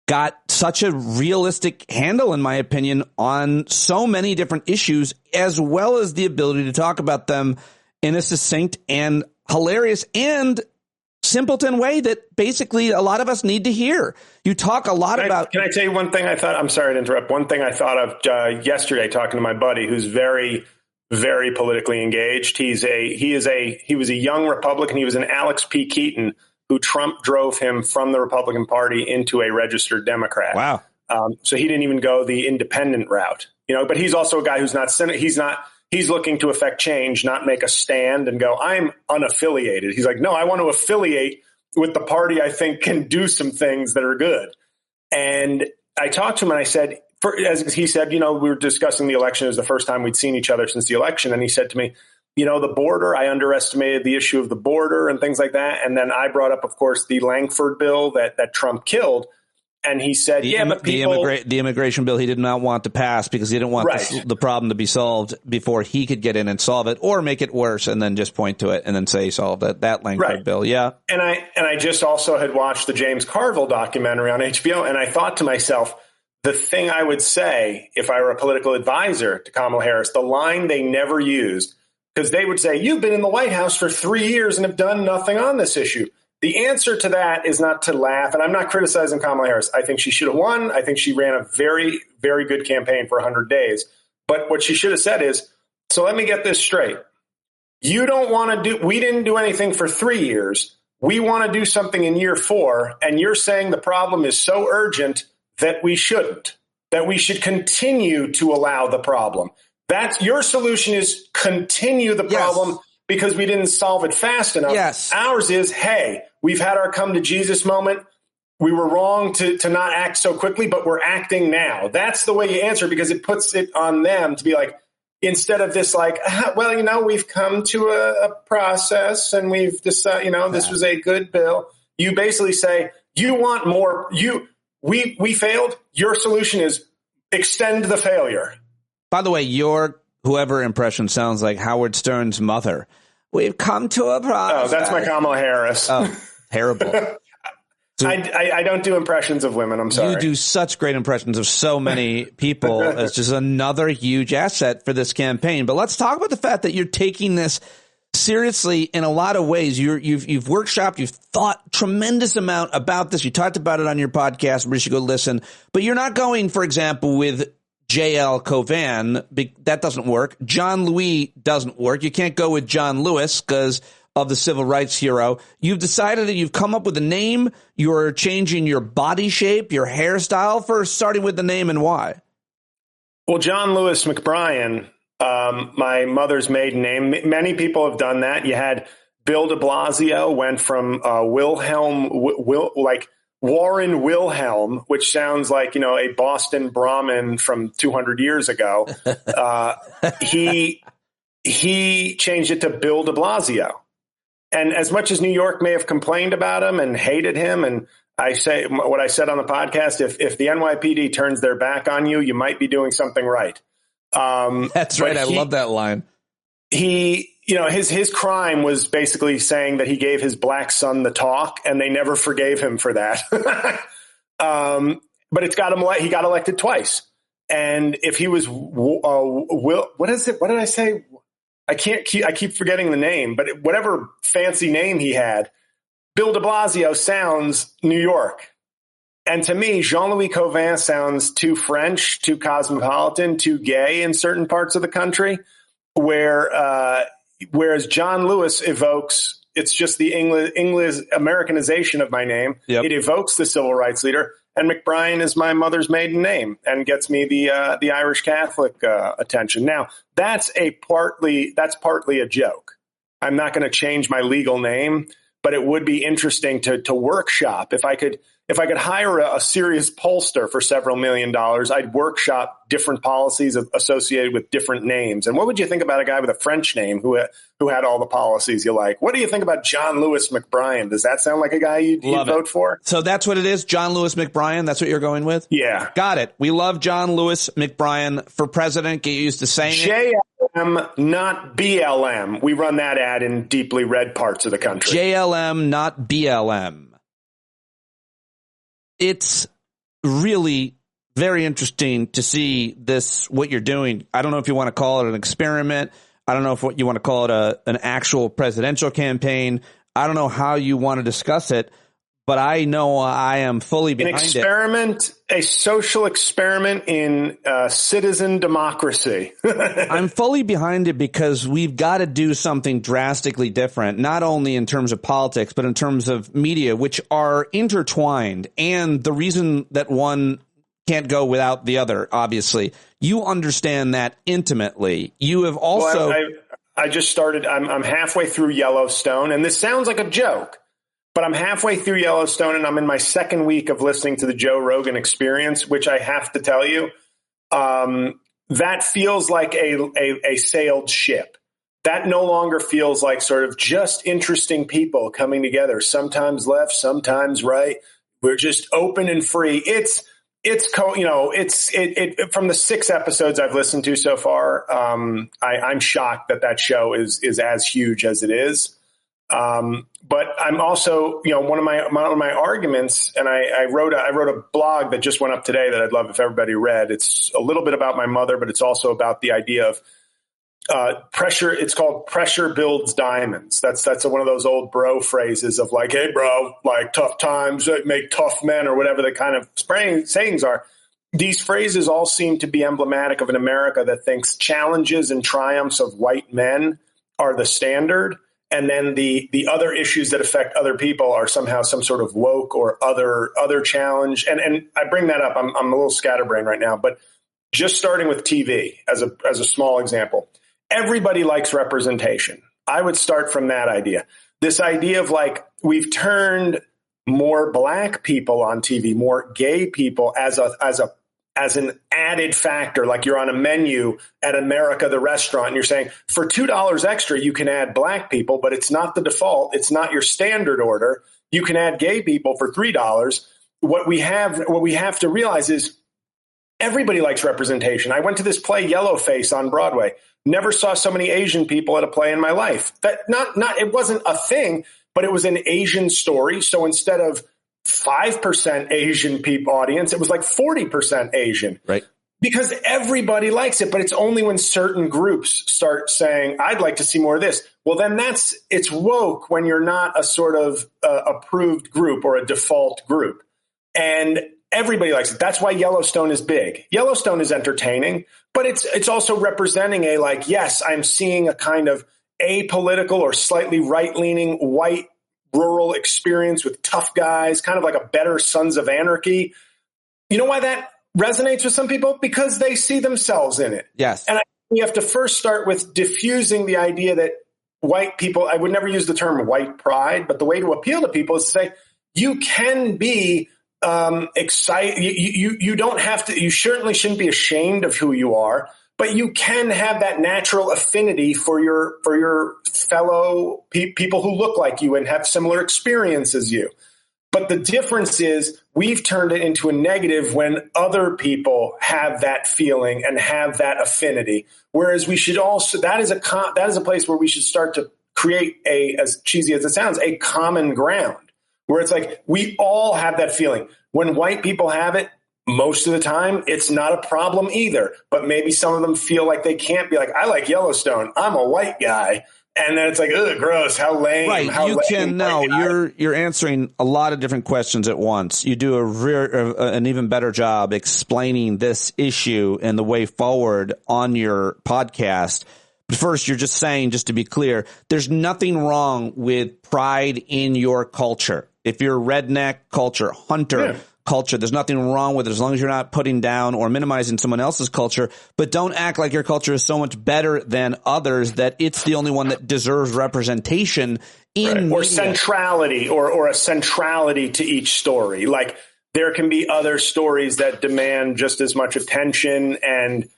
got such a realistic handle, in my opinion, on so many different issues, as well as the ability to talk about them in a succinct and hilarious and simpleton way that basically a lot of us need to hear. You talk a lot about... Can I tell you one thing I thought... I'm sorry to interrupt. One thing I thought of yesterday talking to my buddy who's very, very politically engaged. He was a young Republican. He was an Alex P. Keaton who Trump drove him from the Republican Party into a registered Democrat. Wow. So he didn't even go the independent route, but he's also a guy who's not he's looking to affect change, not make a stand and go, I'm unaffiliated. He's like, no, I want to affiliate with the party I think can do some things that are good. And I talked to him and I said, as he said, we were discussing the election. It was the first time we'd seen each other since the election. And he said to me, the border, I underestimated the issue of the border and things like that. And then I brought up, of course, the Langford bill that Trump killed. And he said, the immigration bill he did not want to pass because he didn't want the problem to be solved before he could get in and solve it or make it worse and then just point to it and then say he solved it. That Langford bill. Yeah. And I just also had watched the James Carville documentary on HBO. And I thought to myself, the thing I would say if I were a political advisor to Kamala Harris, the line they never used, because they would say, you've been in the White House for 3 years and have done nothing on this issue. The answer to that is not to laugh. And I'm not criticizing Kamala Harris. I think she should have won. I think she ran a very, very good campaign for 100 days. But what she should have said is, so let me get this straight. You don't want to we didn't do anything for 3 years. We want to do something in year 4. And you're saying the problem is so urgent that we shouldn't, that we should continue to allow the problem. That's your solution is continue the problem because we didn't solve it fast enough. Yes. Ours is, hey, we've had our come to Jesus moment. We were wrong to not act so quickly, but we're acting now. That's the way you answer because it puts it on them to be like, instead of this like, well, we've come to a process and we've decided, this was a good bill. You basically say, you want more. We failed. Your solution is extend the failure. By the way, your whoever impression sounds like Howard Stern's mother. We've come to a process. Oh, that's my Kamala Harris. Oh, terrible. So I don't do impressions of women. I'm sorry. You do such great impressions of so many people. It's just another huge asset for this campaign. But let's talk about the fact that you're taking this seriously in a lot of ways. You've workshopped, you've thought tremendous amount about this. You talked about it on your podcast. We should go listen. But you're not going, for example, with JL Cauvin. That doesn't work. John Louis doesn't work. You can't go with John Lewis because of the civil rights hero. You've decided that you've come up with a name. You're changing your body shape, your hairstyle. First, starting with the name and why. Well, John Lewis McBrien, my mother's maiden name. Many people have done that. You had Bill de Blasio went from Warren Wilhelm, which sounds like, a Boston Brahmin from 200 years ago. He changed it to Bill de Blasio. And as much as New York may have complained about him and hated him, and I say what I said on the podcast, if the NYPD turns their back on you, you might be doing something right. That's right. I love that line. His crime was basically saying that he gave his black son the talk, and they never forgave him for that. But he got elected twice. And if he was, what is it? What did I say? I keep forgetting the name, but whatever fancy name he had, Bill de Blasio sounds New York. And to me, Jean-Louis Cauvin sounds too French, too cosmopolitan, too gay in certain parts of the country, whereas John Lewis evokes, it's just the English Americanization of my name. Yep. It evokes the civil rights leader. And McBrien is my mother's maiden name and gets me the Irish Catholic attention. Now, that's partly a joke. I'm not going to change my legal name, but it would be interesting to workshop. If I could hire a serious pollster for several $1 million, I'd workshop different policies associated with different names. And what would you think about a guy with a French name who had all the policies you like? What do you think about John Lewis McBrien? Does that sound like a guy you'd vote for? So that's what it is, John Lewis McBrien? That's what you're going with? Yeah. Got it. We love John Lewis McBrien for president. Get used to saying it. JLM, not BLM. We run that ad in deeply red parts of the country. JLM, not BLM. It's really very interesting to see what you're doing. I don't know if you want to call it an experiment. I don't know if you want to call it an actual presidential campaign. I don't know how you want to discuss it, but I know I am fully behind it. An experiment, a social experiment in citizen democracy. I'm fully behind it because we've got to do something drastically different, not only in terms of politics, but in terms of media, which are intertwined. And the reason that one can't go without the other, obviously, you understand that intimately. You have also. Well, I just started. I'm halfway through Yellowstone, and this sounds like a joke. But I'm halfway through Yellowstone, and I'm in my second week of listening to the Joe Rogan Experience, which I have to tell you, that feels like a sailed ship. That no longer feels like sort of just interesting people coming together, sometimes left, sometimes right. We're just open and free. From the 6 episodes I've listened to so far, I'm shocked that show is as huge as it is. But I'm also, one of my arguments, and I wrote a blog that just went up today that I'd love if everybody read. It's a little bit about my mother, but it's also about the idea of pressure. It's called pressure builds diamonds. That's one of those old bro phrases of like, hey, bro, like tough times make tough men, or whatever the kind of sayings are. These phrases all seem to be emblematic of an America that thinks challenges and triumphs of white men are the standard. And then the other issues that affect other people are somehow some sort of woke or other challenge. And I bring that up. I'm a little scatterbrained right now, but just starting with TV as a small example, everybody likes representation. I would start from that idea. This idea of like, we've turned more black people on TV, more gay people as an added factor, like you're on a menu at America the restaurant and you're saying for $2 extra, you can add black people, but it's not the default. It's not your standard order. You can add gay people for $3. What we have to realize is everybody likes representation. I went to this play Yellowface on Broadway. Never saw so many Asian people at a play in my life. It wasn't a thing, but it was an Asian story. So instead of 5% Asian people audience, it was like 40% Asian. Right. Because everybody likes it, but it's only when certain groups start saying, I'd like to see more of this. Well, then it's woke when you're not a sort of approved group or a default group. And everybody likes it. That's why Yellowstone is big. Yellowstone is entertaining, but it's also representing yes, I'm seeing a kind of apolitical or slightly right-leaning white rural experience with tough guys, kind of like a better Sons of Anarchy. You know why that resonates with some people? Because they see themselves in it. Yes. And we have to first start with diffusing the idea that white people, I would never use the term white pride, but the way to appeal to people is to say, you can be excited. You don't have to, you certainly shouldn't be ashamed of who you are, but you can have that natural affinity for your fellow people who look like you and have similar experience as you. But the difference is we've turned it into a negative when other people have that feeling and have that affinity. Whereas we should also, that is a place where we should start to create as cheesy as it sounds, a common ground where it's like we all have that feeling. When white people have it, most of the time, it's not a problem either. But maybe some of them feel like they can't be like, I like Yellowstone. I'm a white guy. And then it's like, ugh, gross. How lame. Right. How you lame. can no. You're answering a lot of different questions at once. You do an even better job explaining this issue and the way forward on your podcast. But first, you're just saying, just to be clear, there's nothing wrong with pride in your culture. If you're redneck culture, hunter culture, there's nothing wrong with it as long as you're not putting down or minimizing someone else's culture. But don't act like your culture is so much better than others that it's the only one that deserves representation in or centrality or a centrality to each story. Like there can be other stories that demand just as much attention and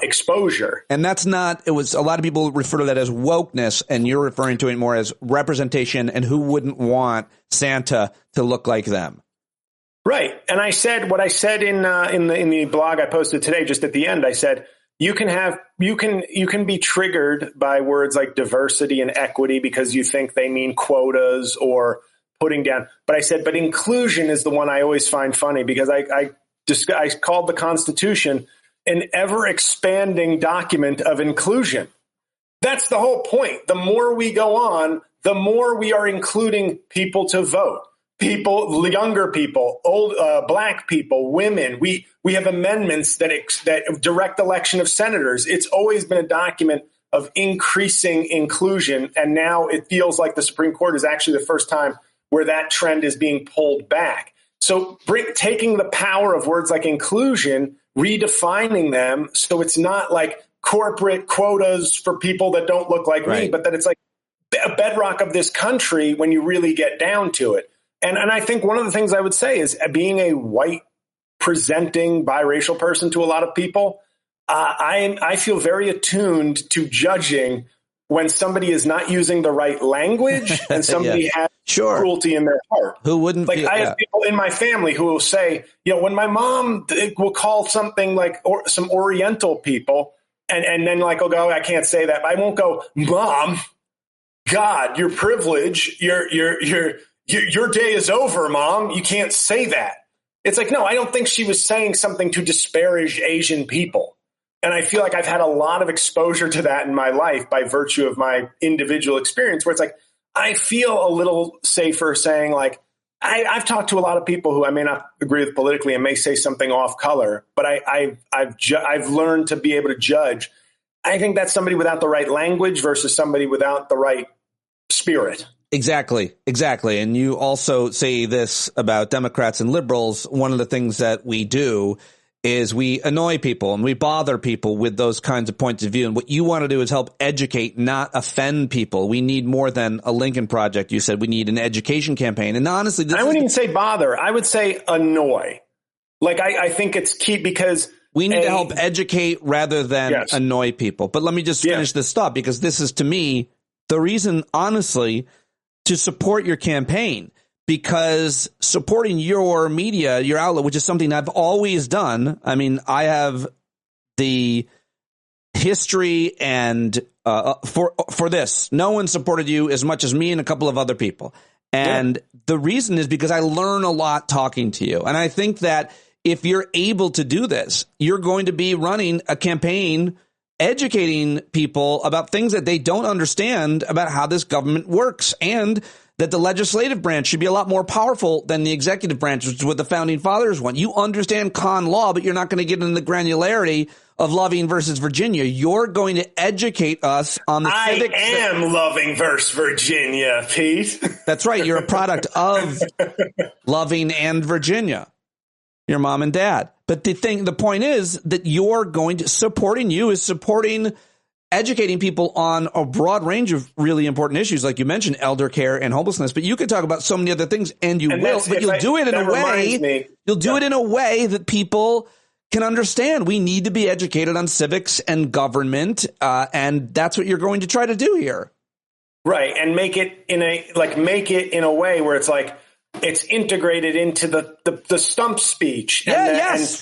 exposure. And that's not, it was a lot of people refer to that as wokeness, and you're referring to it more as representation, and who wouldn't want Santa to look like them? Right. And I said what I said in the blog I posted today, just at the end, I said, you can be triggered by words like diversity and equity because you think they mean quotas or putting down. But I said, but inclusion is the one I always find funny because I called the Constitution an ever-expanding document of inclusion. That's the whole point. The more we go on, the more we are including people to vote, people, younger people, old, black people, women. We have amendments that direct election of senators. It's always been a document of increasing inclusion, and now it feels like the Supreme Court is actually the first time where that trend is being pulled back. So taking the power of words like inclusion, redefining them so it's not like corporate quotas for people that don't look like me, but that it's like a bedrock of this country when you really get down to it. And I think one of the things I would say is being a white presenting biracial person to a lot of people, I feel very attuned to judging when somebody is not using the right language and somebody has cruelty in their heart. Who wouldn't? Like I have people in my family who will say, when my mom will call something like some Oriental people, and then like I'll go, I can't say that. I won't go, Mom. God, your privilege, your day is over, Mom. You can't say that. It's like, no, I don't think she was saying something to disparage Asian people. And I feel like I've had a lot of exposure to that in my life by virtue of my individual experience, where it's like, I feel a little safer saying like, I've talked to a lot of people who I may not agree with politically and may say something off color, but I've learned to be able to judge. I think that's somebody without the right language versus somebody without the right spirit. Exactly. And you also say this about Democrats and liberals. One of the things that we do is we annoy people and we bother people with those kinds of points of view. And what you want to do is help educate, not offend people. We need more than a Lincoln Project. You said we need an education campaign. And honestly, I wouldn't even say bother. I would say annoy. Like, I think it's key because we need to help educate rather than annoy people. But let me just finish this thought, because this is, to me, the reason, honestly, to support your campaign. Because supporting your media, your outlet, which is something I've always done. I mean, I have the history and for this, no one supported you as much as me and a couple of other people. And the reason is because I learn a lot talking to you. And I think that if you're able to do this, you're going to be running a campaign educating people about things that they don't understand about how this government works, and that the legislative branch should be a lot more powerful than the executive branch, which is what the founding fathers want. You understand con law, but you're not going to get into the granularity of Loving versus Virginia. You're going to educate us on the civics. I am Loving versus Virginia, Pete. That's right. You're a product of Loving and Virginia, your mom and dad. But the point is that you're going to supporting you is supporting educating people on a broad range of really important issues, like you mentioned, elder care and homelessness. But you could talk about so many other things, and you will. But you'll do it in a way. You'll do it in a way that people can understand. We need to be educated on civics and government, and that's what you're going to try to do here. Right, and make it in a way where it's like it's integrated into the stump speech. Right. It's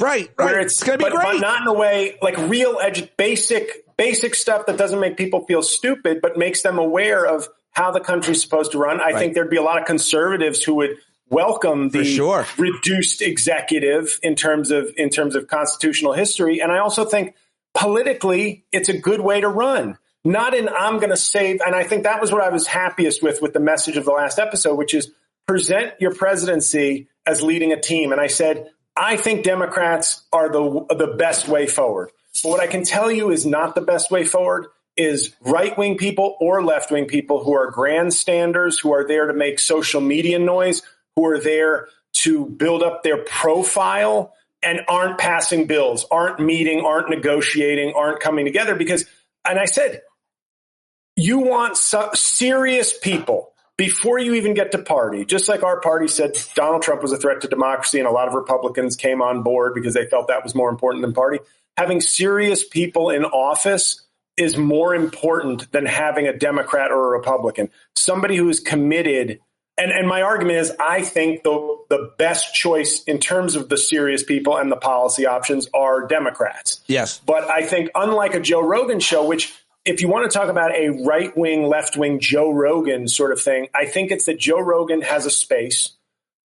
going to be great, but not in a way like real basic stuff that doesn't make people feel stupid, but makes them aware of how the country's supposed to run. I think there'd be a lot of conservatives who would welcome the reduced executive in terms of constitutional history. And I also think politically, it's a good way to run. Not in I'm going to save. And I think that was what I was happiest with the message of the last episode, which is present your presidency as leading a team. And I said, I think Democrats are the best way forward. But what I can tell you is not the best way forward is right-wing people or left-wing people who are grandstanders, who are there to make social media noise, who are there to build up their profile and aren't passing bills, aren't meeting, aren't negotiating, aren't coming together. Because, and I said, you want serious people before you even get to party. Just like our party said Donald Trump was a threat to democracy, and a lot of Republicans came on board because they felt that was more important than party. Having serious people in office is more important than having a Democrat or a Republican. Somebody who is committed. And my argument is I think the best choice in terms of the serious people and the policy options are Democrats. Yes. But I think unlike a Joe Rogan show, which if you want to talk about a right-wing, left-wing Joe Rogan sort of thing, I think it's that Joe Rogan has a space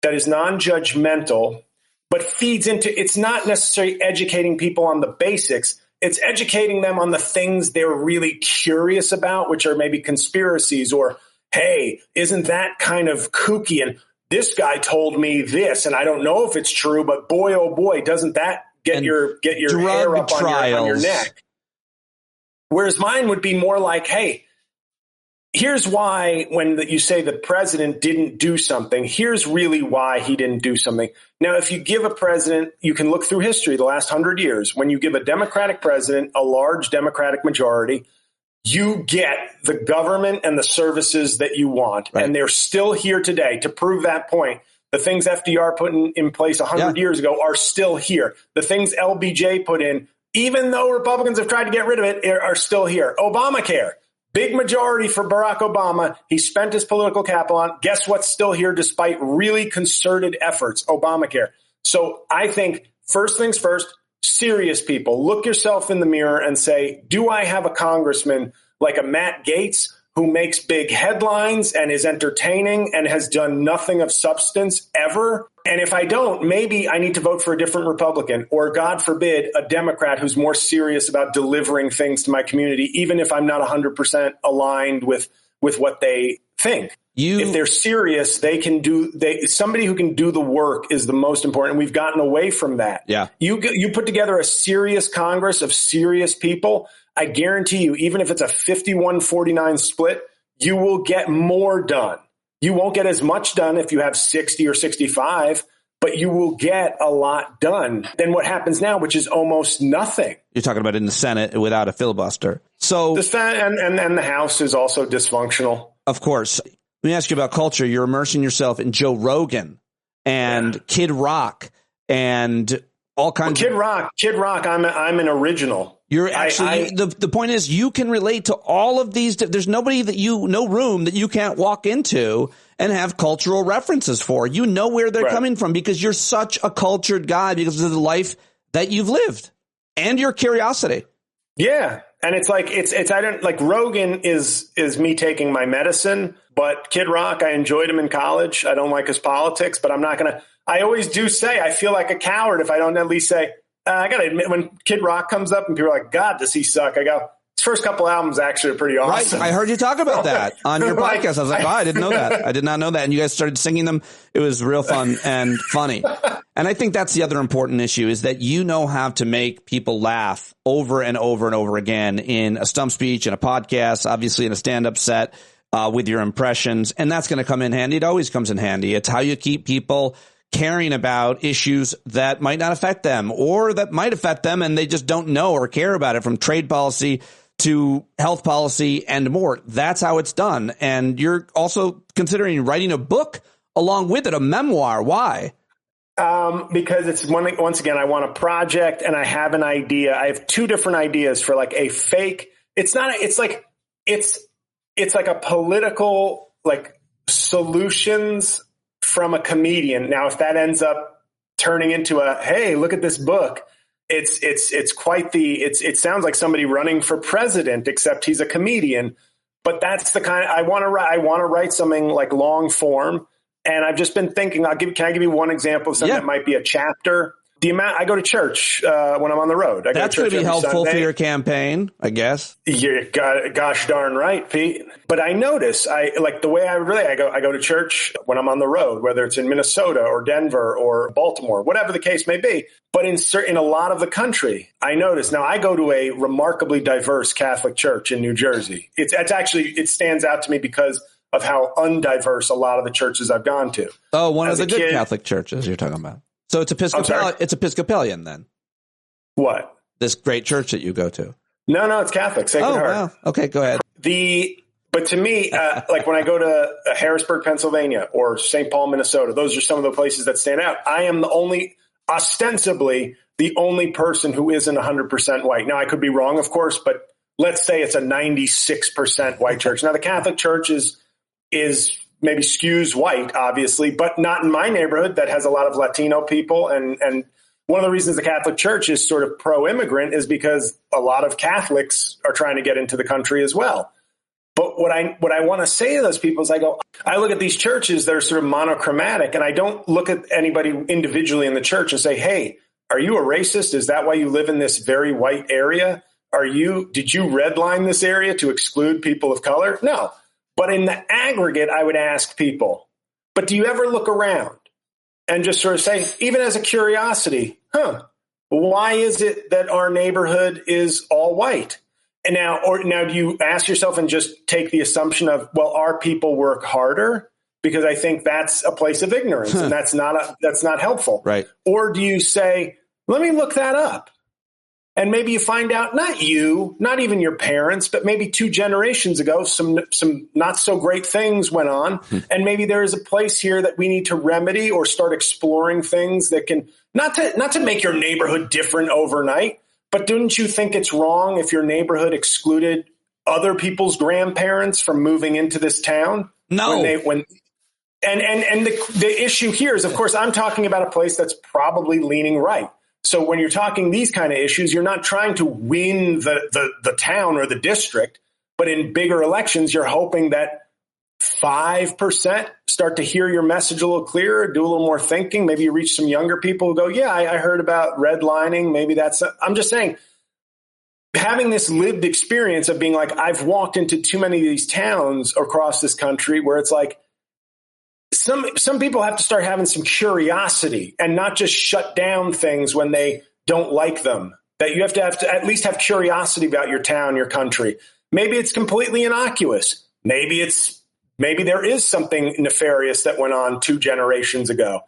that is non-judgmental, but feeds into, it's not necessarily educating people on the basics. It's educating them on the things they're really curious about, which are maybe conspiracies or, hey, isn't that kind of kooky? And this guy told me this, and I don't know if it's true, but boy, oh boy, doesn't that get your hair up on your neck? Whereas mine would be more like, hey, here's why when you say the president didn't do something, here's really why he didn't do something. Now, if you give a president, you can look through history the last 100 years. When you give a Democratic president a large Democratic majority, you get the government and the services that you want. Right. And they're still here today to prove that point. The things FDR put in place 100 years ago are still here. The things LBJ put in, even though Republicans have tried to get rid of it, are still here. Obamacare, big majority for Barack Obama. He spent his political capital on. Guess what's still here despite really concerted efforts? Obamacare. So I think first things first, serious people, look yourself in the mirror and say, do I have a congressman like a Matt Gaetz who makes big headlines and is entertaining and has done nothing of substance ever? And if I don't, maybe I need to vote for a different Republican or, God forbid, a Democrat who's more serious about delivering things to my community, even if I'm not 100% aligned with what they think. If they're serious, somebody who can do the work is the most important. We've gotten away from that. Yeah. You put together a serious Congress of serious people. I guarantee you, even if it's a 51-49 split, you will get more done. You won't get as much done if you have 60 or 65, but you will get a lot done than what happens now, which is almost nothing. You're talking about in the Senate without a filibuster. So the Senate and the House is also dysfunctional. Of course. Let me ask you about culture. You're immersing yourself in Joe Rogan and Kid Rock and all kinds of Kid Rock. I'm an original. You're actually the point is you can relate to all of these. There's nobody no room that you can't walk into and have cultural references for. You know where they're coming from because you're such a cultured guy because of the life that you've lived and your curiosity. Yeah. And it's like, I don't like Rogan is me taking my medicine, but Kid Rock, I enjoyed him in college. I don't like his politics, but I'm not going to, I always do say, I feel like a coward if I don't at least say, I got to admit, when Kid Rock comes up and people are like, God, does he suck? I go, his first couple albums actually are pretty awesome. Right. I heard you talk about that on your podcast. I was like, I didn't know that. I did not know that. And you guys started singing them. It was real fun and funny. And I think that's the other important issue is that you know how to make people laugh over and over and over again in a stump speech, in a podcast, obviously in a stand-up set with your impressions. And that's going to come in handy. It always comes in handy. It's how you keep people caring about issues that might not affect them or that might affect them and they just don't know or care about it, from trade policy to health policy and more. That's how it's done. And you're also considering writing a book along with it, a memoir. Why? Because it's once again, I want a project and I have an idea. I have two different ideas for like a fake. It's like a political, like, solutions from a comedian. Now, if that ends up turning into hey, look at this book. It's quite it sounds like somebody running for president, except he's a comedian. But that's the kind I want to write. I want to write something like long form. And I've just been thinking, can I give you one example of something that might be a chapter? The amount I go to church when I'm on the road. That's going to be helpful for your campaign, I guess. Yeah, gosh darn right, Pete. But I notice, the way I go to church when I'm on the road, whether it's in Minnesota or Denver or Baltimore, whatever the case may be. But in a lot of the country, I notice now I go to a remarkably diverse Catholic church in New Jersey. It stands out to me because of how undiverse a lot of the churches I've gone to. Oh, one of the good Catholic churches you're talking about. So it's Episcopalian then. What? This great church that you go to. No, it's Catholic. Sacred Heart. Wow. Okay, go ahead. But to me, like when I go to Harrisburg, Pennsylvania, or St. Paul, Minnesota, those are some of the places that stand out. I am ostensibly the only person who isn't 100% white. Now, I could be wrong, of course, but let's say it's a 96% white church. Now, the Catholic Church is maybe skews white, obviously, but not in my neighborhood that has a lot of Latino people. And one of the reasons the Catholic Church is sort of pro-immigrant is because a lot of Catholics are trying to get into the country as well. But what I want to say to those people is I look at these churches that are sort of monochromatic, and I don't look at anybody individually in the church and say, hey, are you a racist? Is that why you live in this very white area? Did you redline this area to exclude people of color? No. But in the aggregate, I would ask people, but do you ever look around and just sort of say, even as a curiosity, why is it that our neighborhood is all white? And now do you ask yourself and just take the assumption of, well, our people work harder? Because I think that's a place of ignorance and that's not helpful. Right. Or do you say, let me look that up? And maybe you find out, not even your parents, but maybe 2 generations ago, some not so great things went on. And maybe there is a place here that we need to remedy or start exploring things that can, not to make your neighborhood different overnight, but didn't you think it's wrong if your neighborhood excluded other people's grandparents from moving into this town? No. And the issue here is, of course, I'm talking about a place that's probably leaning right. So when you're talking these kind of issues, you're not trying to win the town or the district, but in bigger elections, you're hoping that 5% start to hear your message a little clearer, do a little more thinking. Maybe you reach some younger people who go, yeah, I heard about redlining. Maybe I'm just saying, having this lived experience of being like, I've walked into too many of these towns across this country where it's like, some people have to start having some curiosity and not just shut down things when they don't like them. That you have to at least have curiosity about your town, your country. Maybe it's completely innocuous. Maybe there is something nefarious that went on 2 generations ago.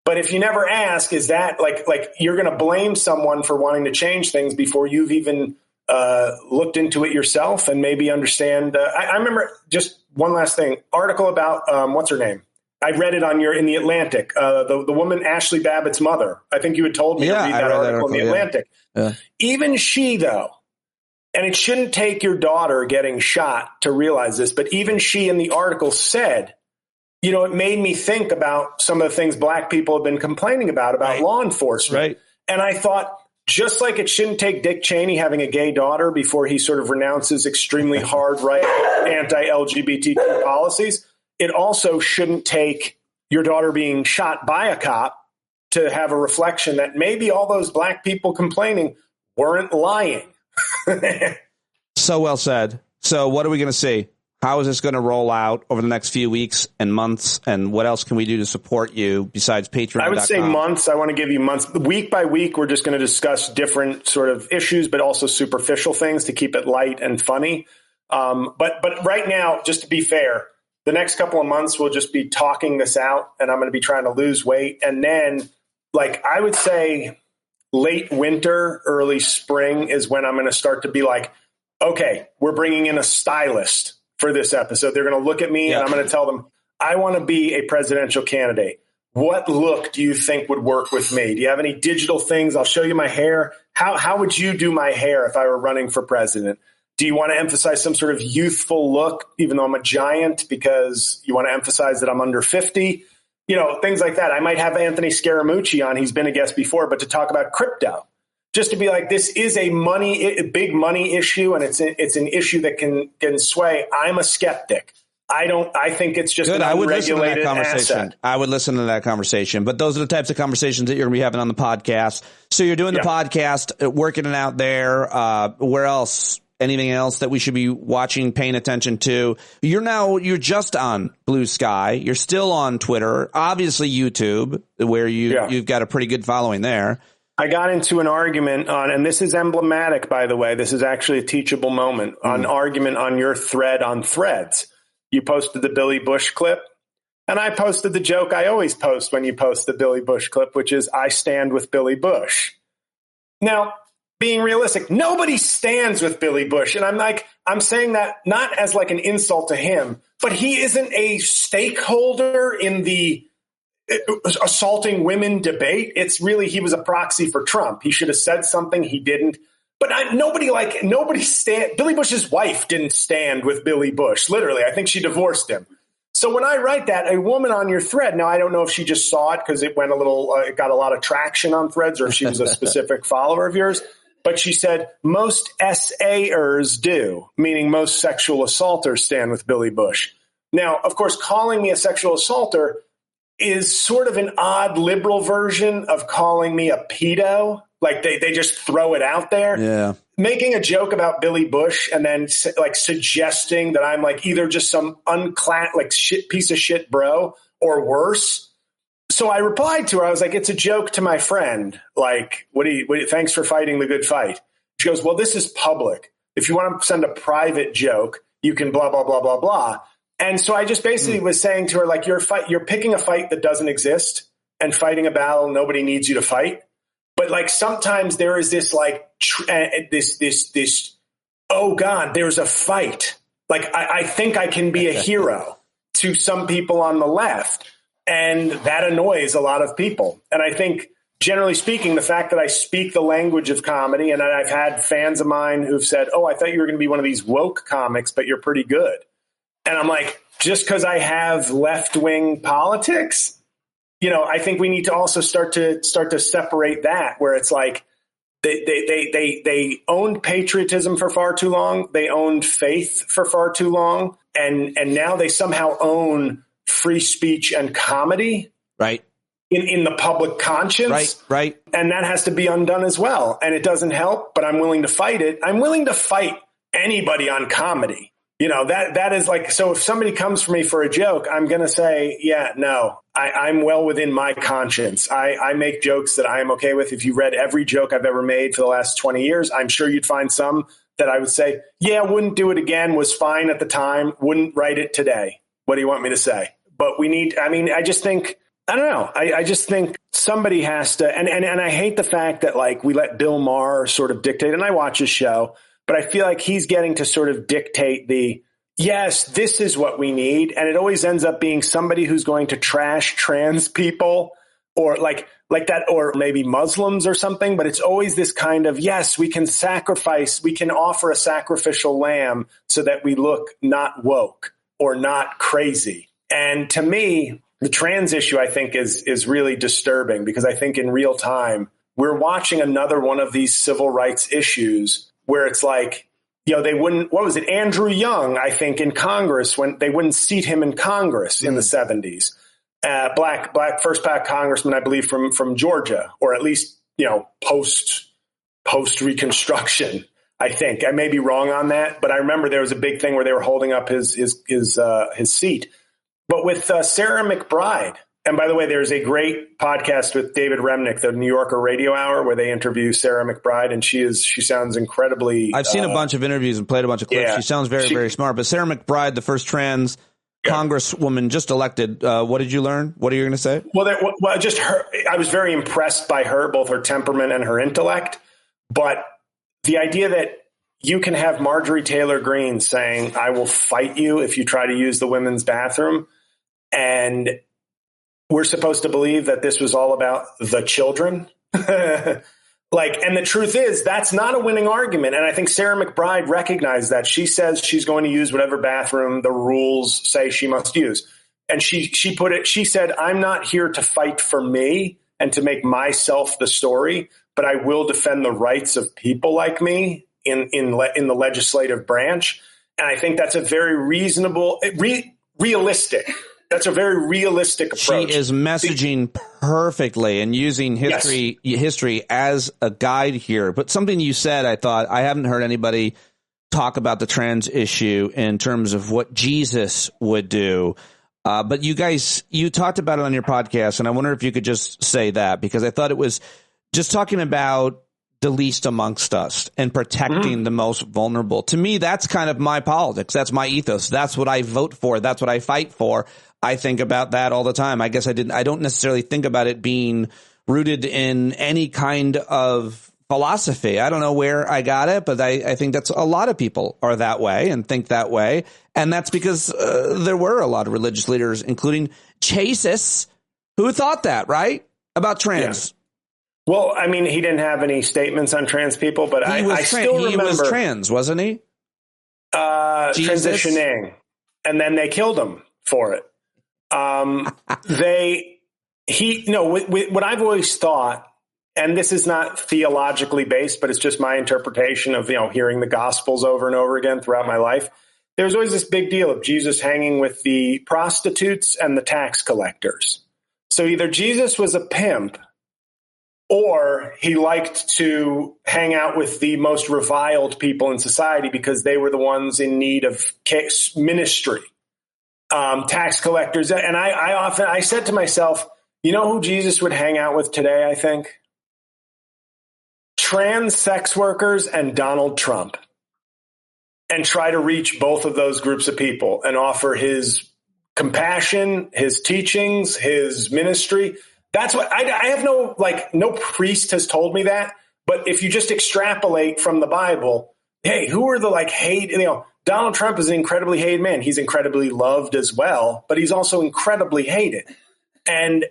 But if you never ask, is that like you're going to blame someone for wanting to change things before you've even looked into it yourself and maybe understand? I remember just one last thing, article about what's her name? I read it in the Atlantic, the woman, Ashley Babbitt's mother. I think you had told me to read that article in the Atlantic. Yeah. Even she, though, and it shouldn't take your daughter getting shot to realize this, but even she in the article said, it made me think about some of the things Black people have been complaining about law enforcement. Right. And I thought, just like it shouldn't take Dick Cheney having a gay daughter before he sort of renounces extremely hard right anti-LGBTQ policies, it also shouldn't take your daughter being shot by a cop to have a reflection that maybe all those Black people complaining weren't lying. So well said. So what are we going to see? How is this going to roll out over the next few weeks and months? And what else can we do to support you besides Patreon.com? I would say months. I want to give you months. Week by week, we're just going to discuss different sort of issues, but also superficial things to keep it light and funny. But right now, just to be fair, the next couple of months, we'll just be talking this out, and I'm going to be trying to lose weight. And then, I would say late winter, early spring is when I'm going to start to be like, okay, we're bringing in a stylist for this episode. They're going to look at me and I'm going to tell them, I want to be a presidential candidate. What look do you think would work with me? Do you have any digital things? I'll show you my hair. How would you do my hair if I were running for president? Do you want to emphasize some sort of youthful look, even though I'm a giant, because you want to emphasize that I'm under 50? You know, things like that. I might have Anthony Scaramucci on. He's been a guest before, but to talk about crypto, just to be like, this is a big money issue, and it's an issue that can sway. I'm a skeptic. I think it's just good. An I would listen to that unregulated conversation. asset. I would listen to that conversation. But those are the types of conversations that you're going to be having on the podcast. So you're doing the podcast, working it out there. Where else? Anything else that we should be watching, paying attention to? You're just on Blue Sky. You're still on Twitter, obviously YouTube, where you've got a pretty good following there. I got into an argument on, and this is emblematic, by the way. This is actually a teachable moment, an argument on your thread on Threads. You posted the Billy Bush clip, and I posted the joke I always post when you post the Billy Bush clip, which is, I stand with Billy Bush. Now, being realistic, nobody stands with Billy Bush. And I'm saying that not as like an insult to him, but he isn't a stakeholder in the assaulting women debate. It's really, he was a proxy for Trump. He should have said something. He didn't. But Billy Bush's wife didn't stand with Billy Bush. Literally, I think she divorced him. So when I write that, a woman on your thread, now I don't know if she just saw it because it went it got a lot of traction on Threads, or if she was a specific follower of yours. But she said, most SAers do, meaning most sexual assaulters stand with Billy Bush. Now, of course, calling me a sexual assaulter is sort of an odd liberal version of calling me a pedo. Like they just throw it out there. Yeah. Making a joke about Billy Bush and then like suggesting that I'm like either just some piece of shit bro or worse. So I replied to her. I was like, it's a joke to my friend. Like, thanks for fighting the good fight. She goes, well, this is public. If you want to send a private joke, you can blah, blah, blah, blah, blah. And so I just basically was saying to her, like, you're picking a fight that doesn't exist and fighting a battle nobody needs you to fight. But like sometimes there is this like this oh God, there's a fight. Like I think I can be a hero to some people on the left, and that annoys a lot of people. And I think generally speaking, the fact that I speak the language of comedy, and I've had fans of mine who've said, "Oh, I thought you were going to be one of these woke comics, but you're pretty good." And I'm like, just because I have left-wing politics. You know, I think we need to also start to separate that, where it's like they owned patriotism for far too long. They owned faith for far too long. And now they somehow own free speech and comedy. Right. In the public conscience. Right. And that has to be undone as well. And it doesn't help, but I'm willing to fight it. I'm willing to fight anybody on comedy. You know, that is like, so if somebody comes for me for a joke, I'm going to say, yeah, no, I'm well within my conscience. I make jokes that I am okay with. If you read every joke I've ever made for the last 20 years, I'm sure you'd find some that I would say, yeah, wouldn't do it again, was fine at the time, wouldn't write it today. What do you want me to say? But I just think, I don't know. I just think somebody has to, and I hate the fact that like we let Bill Maher sort of dictate, and I watch his show, but I feel like he's getting to sort of dictate yes, this is what we need. And it always ends up being somebody who's going to trash trans people or like that, or maybe Muslims or something. But it's always this kind of, yes, we can offer a sacrificial lamb so that we look not woke or not crazy. And to me, the trans issue, I think, is really disturbing, because I think in real time, we're watching another one of these civil rights issues where it's like, you know, they wouldn't, what was it? Andrew Young, I think, in Congress, when they wouldn't seat him in Congress in the 70s, black first black congressman, I believe, from Georgia, or at least, you know, post Reconstruction. I think I may be wrong on that, but I remember there was a big thing where they were holding up his seat. But with Sarah McBride, and by the way, there's a great podcast with David Remnick, the New Yorker Radio Hour, where they interview Sarah McBride, and she sounds incredibly. I've seen a bunch of interviews and played a bunch of clips. Yeah, she sounds very, very smart. But Sarah McBride, the first trans congresswoman just elected. What did you learn? What are you going to say? Well, just her. I was very impressed by her, both her temperament and her intellect. But the idea that you can have Marjorie Taylor Greene saying, I will fight you if you try to use the women's bathroom. And we're supposed to believe that this was all about the children. And the truth is, that's not a winning argument. And I think Sarah McBride recognized that. She says she's going to use whatever bathroom the rules say she must use. And she said, I'm not here to fight for me and to make myself the story, but I will defend the rights of people like me in the legislative branch. And I think that's a very reasonable, realistic. That's a very realistic approach. She is messaging perfectly and using history as a guide here. But something you said, I thought, I haven't heard anybody talk about the trans issue in terms of what Jesus would do. But you talked about it on your podcast, and I wonder if you could just say that, because I thought it was just talking about the least amongst us and protecting the most vulnerable. To me, that's kind of my politics. That's my ethos. That's what I vote for. That's what I fight for. I think about that all the time. I guess I don't necessarily think about it being rooted in any kind of philosophy. I don't know where I got it, but I think that's a lot of people are that way and think that way. And that's because there were a lot of religious leaders, including Jesus, who thought that, right? About trans. Yeah. Well, I mean, he didn't have any statements on trans people, but I still remember. He was trans, wasn't he? Transitioning. And then they killed him for it. What I've always thought, and this is not theologically based, but it's just my interpretation of, hearing the Gospels over and over again throughout my life. There's always this big deal of Jesus hanging with the prostitutes and the tax collectors. So either Jesus was a pimp, or he liked to hang out with the most reviled people in society because they were the ones in need of ministry. Tax collectors. And I said to myself, you know who Jesus would hang out with today, I think? Trans sex workers and Donald Trump. And try to reach both of those groups of people and offer his compassion, his teachings, his ministry. That's what I have no priest has told me that. But if you just extrapolate from the Bible, hey, who are the Donald Trump is an incredibly hated man. He's incredibly loved as well, but he's also incredibly hated. And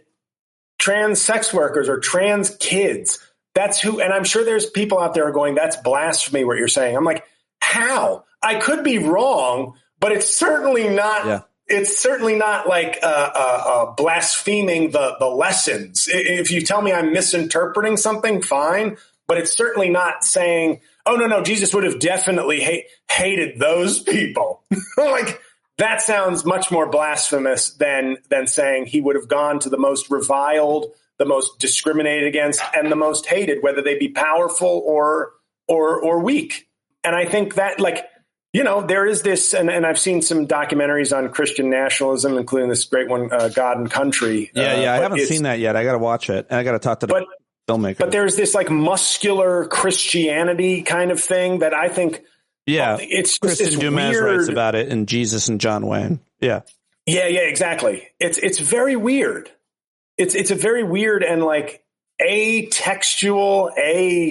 trans sex workers or trans kids, that's who, and I'm sure there's people out there going, that's blasphemy what you're saying. I'm like, how? I could be wrong, but it's certainly not. Yeah. It's certainly not like blaspheming the lessons. If you tell me I'm misinterpreting something, fine, but it's certainly not saying, oh, no, Jesus would have definitely hated those people. That sounds much more blasphemous than saying he would have gone to the most reviled, the most discriminated against, and the most hated, whether they be powerful or weak. And I think that, there is this, and I've seen some documentaries on Christian nationalism, including this great one, God and Country. I haven't seen that yet. I got to watch it, and I got to talk to the filmmaker. But there's this muscular Christianity kind of thing that I think, it's Kristen Dumas writes about it in Jesus and John Wayne. Yeah, exactly. It's very weird. It's a very weird and a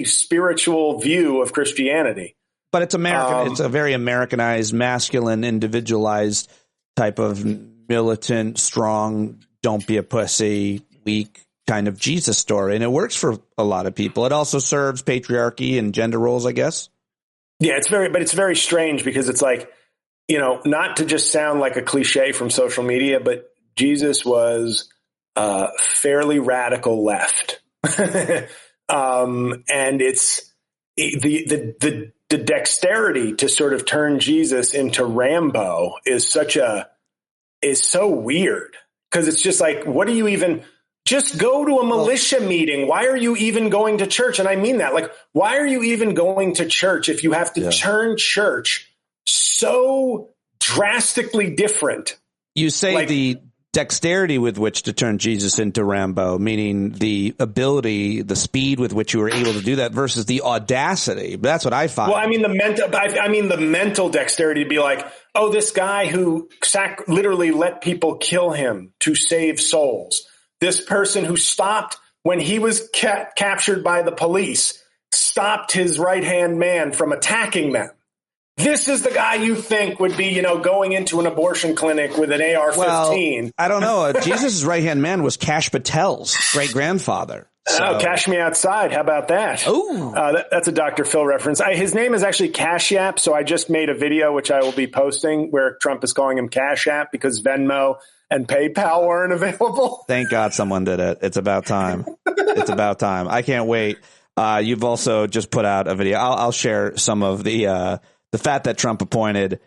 spiritual view of Christianity. But it's American. It's a very Americanized, masculine, individualized type of militant, strong, don't be a pussy, weak kind of Jesus story. And it works for a lot of people. It also serves patriarchy and gender roles, I guess. Yeah, it's very strange because it's not to just sound like a cliche from social media, but Jesus was fairly radical left. And it's the dexterity to sort of turn Jesus into Rambo is so weird, because it's just what do you even just go to a militia meeting? Why are you even going to church? And I mean that, why are you even going to church if you have to turn church so drastically different? You say the dexterity with which to turn Jesus into Rambo, meaning the ability, the speed with which you were able to do that versus the audacity. But that's what I find. Well, I mean the mental dexterity to be oh, this guy who literally let people kill him to save souls. This person who stopped when he was captured by the police, stopped his right-hand man from attacking them. This is the guy you think would be, going into an abortion clinic with an AR-15. Well, I don't know. Jesus' right-hand man was Kash Patel's great-grandfather. So. Oh, Cash Me Outside. How about that? Oh, that's a Dr. Phil reference. His name is actually Cash App, so I just made a video, which I will be posting, where Trump is calling him Cash App because Venmo and PayPal weren't available. Thank God someone did it. It's about time. It's about time. I can't wait. You've also just put out a video. I'll share some of the fact that Trump appointed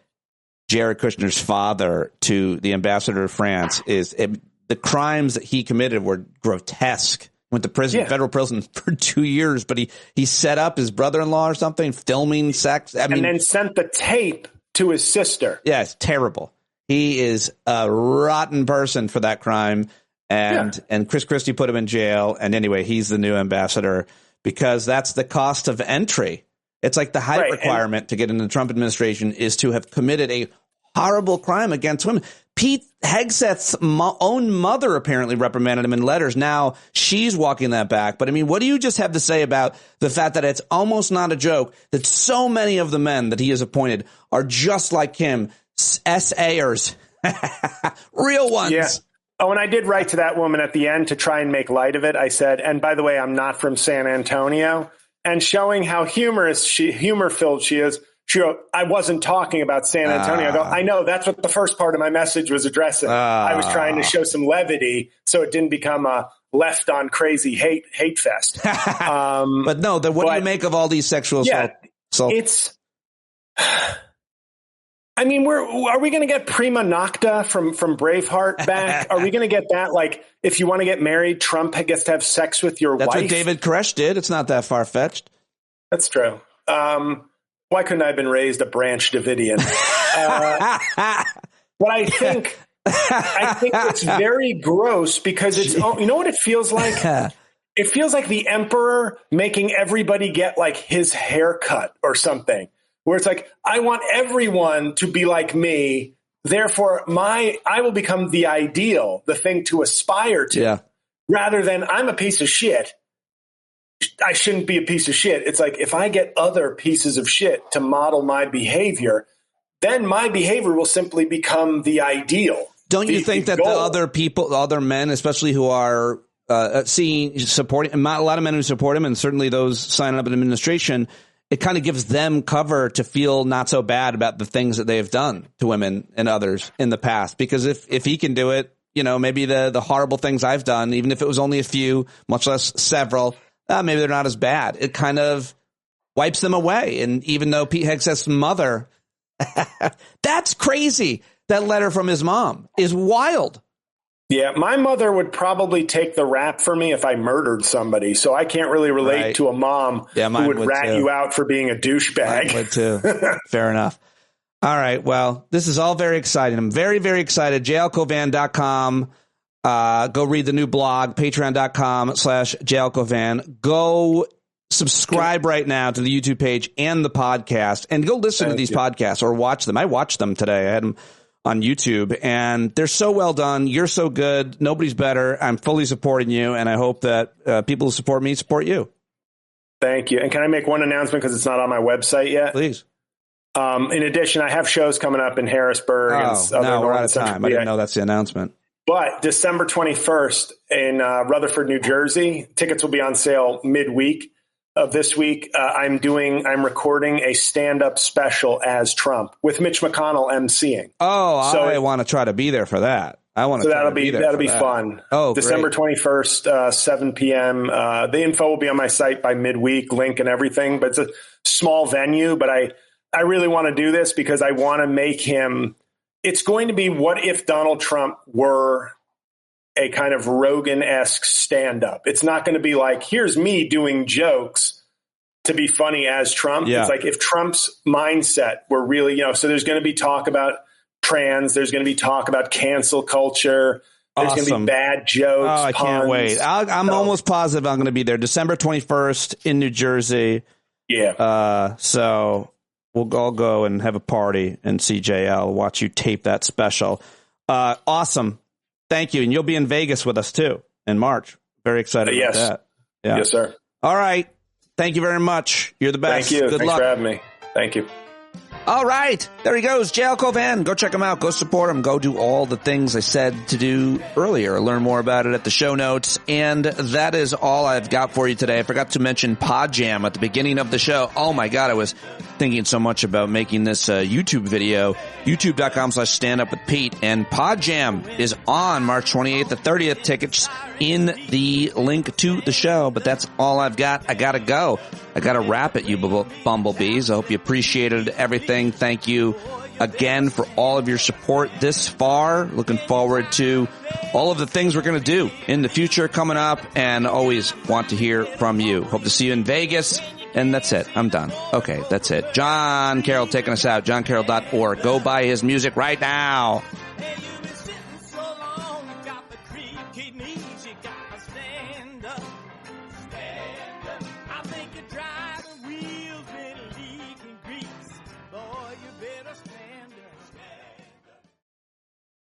Jared Kushner's father to the ambassador of France the crimes that he committed were grotesque. Went to prison, federal prison for 2 years, but he set up his brother-in-law or something, filming sex. And then sent the tape to his sister. Yeah, it's terrible. He is a rotten person for that crime. And Chris Christie put him in jail. And anyway, he's the new ambassador because that's the cost of entry. It's like the height requirement to get in the Trump administration is to have committed a horrible crime against women. Pete Hegseth's own mother apparently reprimanded him in letters. Now she's walking that back. But I mean, what do you just have to say about the fact that it's almost not a joke that so many of the men that he has appointed are just like him, SAers, real ones? Yeah. Oh, and I did write to that woman at the end to try and make light of it. I said, and by the way, I'm not from San Antonio. And showing how humor-filled she is. She wrote, I wasn't talking about San Antonio. I go, I know, that's what the first part of my message was addressing. I was trying to show some levity so it didn't become a left on crazy hate fest. But no, what do you make of all these sexual assault? It's, I mean, are we going to get prima nocta from Braveheart back? Are we going to get that? Like, if you want to get married, Trump gets to have sex with your wife. That's what David Koresh did. It's not that far-fetched. That's true. Why couldn't I have been raised a Branch Davidian? But I think it's very gross because it's, you know what it feels like? It feels like the emperor making everybody get like his haircut or something, where it's like, I want everyone to be like me. Therefore, I will become the ideal, the thing to aspire to, rather than I'm a piece of shit. I shouldn't be a piece of shit. It's like if I get other pieces of shit to model my behavior, then my behavior will simply become the ideal. Don't you think that the other men, especially who are supporting, a lot of men who support him, and certainly those signing up in administration, it kind of gives them cover to feel not so bad about the things that they have done to women and others in the past? Because if he can do it, maybe the horrible things I've done, even if it was only a few, much less several, maybe they're not as bad. It kind of wipes them away. And even though Pete Hegseth's mother, that's crazy. That letter from his mom is wild. Yeah, my mother would probably take the rap for me if I murdered somebody. So I can't really relate to a mom who would rat you out for being a douchebag. Mine would too. Fair enough. All right. Well, this is all very exciting. I'm very, very excited. JLCauvin.com. Go read the new blog, patreon.com/JLCauvin. Go subscribe right now to the YouTube page and the podcast, and go listen to these podcasts or watch them. I watched them today. I had them on YouTube, and they're so well done. You're so good. Nobody's better. I'm fully supporting you, and I hope that people who support me support you. Thank you. And can I make one announcement because it's not on my website yet? Please. In addition, I have shows coming up in Harrisburg. No, we're out of time. I didn't know that's the announcement. But December 21st in Rutherford, New Jersey, tickets will be on sale midweek of this week. I'm recording a stand-up special as Trump with Mitch McConnell emceeing. Oh, so I want to try to be there for that. That'll be fun. Oh, December 21st, 7 p.m. The info will be on my site by midweek, link and everything. But it's a small venue. But I really want to do this because I want to make him. It's going to be what if Donald Trump were a kind of Rogan-esque stand-up. It's not going to be like, here's me doing jokes to be funny as Trump. Yeah. It's like if Trump's mindset were really, so there's going to be talk about trans, there's going to be talk about cancel culture, there's going to be bad jokes. Oh, I can't puns. wait. I'm almost positive I'm going to be there December 21st in New Jersey. Yeah. So we'll all go and have a party and see JL, watch you tape that special. Awesome. Thank you. And you'll be in Vegas with us, too, in March. Very excited about that. Yeah. Yes, sir. All right. Thank you very much. You're the best. Thank you. Good Thanks luck. for having me. Thank you. All right. There he goes. JL Cauvin. Go check him out. Go support him. Go do all the things I said to do earlier. Learn more about it at the show notes. And that is all I've got for you today. I forgot to mention PODJAM at the beginning of the show. Oh my God. I was thinking so much about making this YouTube video. YouTube.com/standupwithpete. And PODJAM is on March 28th to 30th. Tickets in the link to the show. But that's all I've got. I gotta go. I got to wrap it, you bumblebees. I hope you appreciated everything. Thank you again for all of your support this far. Looking forward to all of the things we're going to do in the future coming up, and always want to hear from you. Hope to see you in Vegas. And that's it. I'm done. Okay, that's it. Jon Carroll taking us out. JonCarroll.org. Go buy his music right now.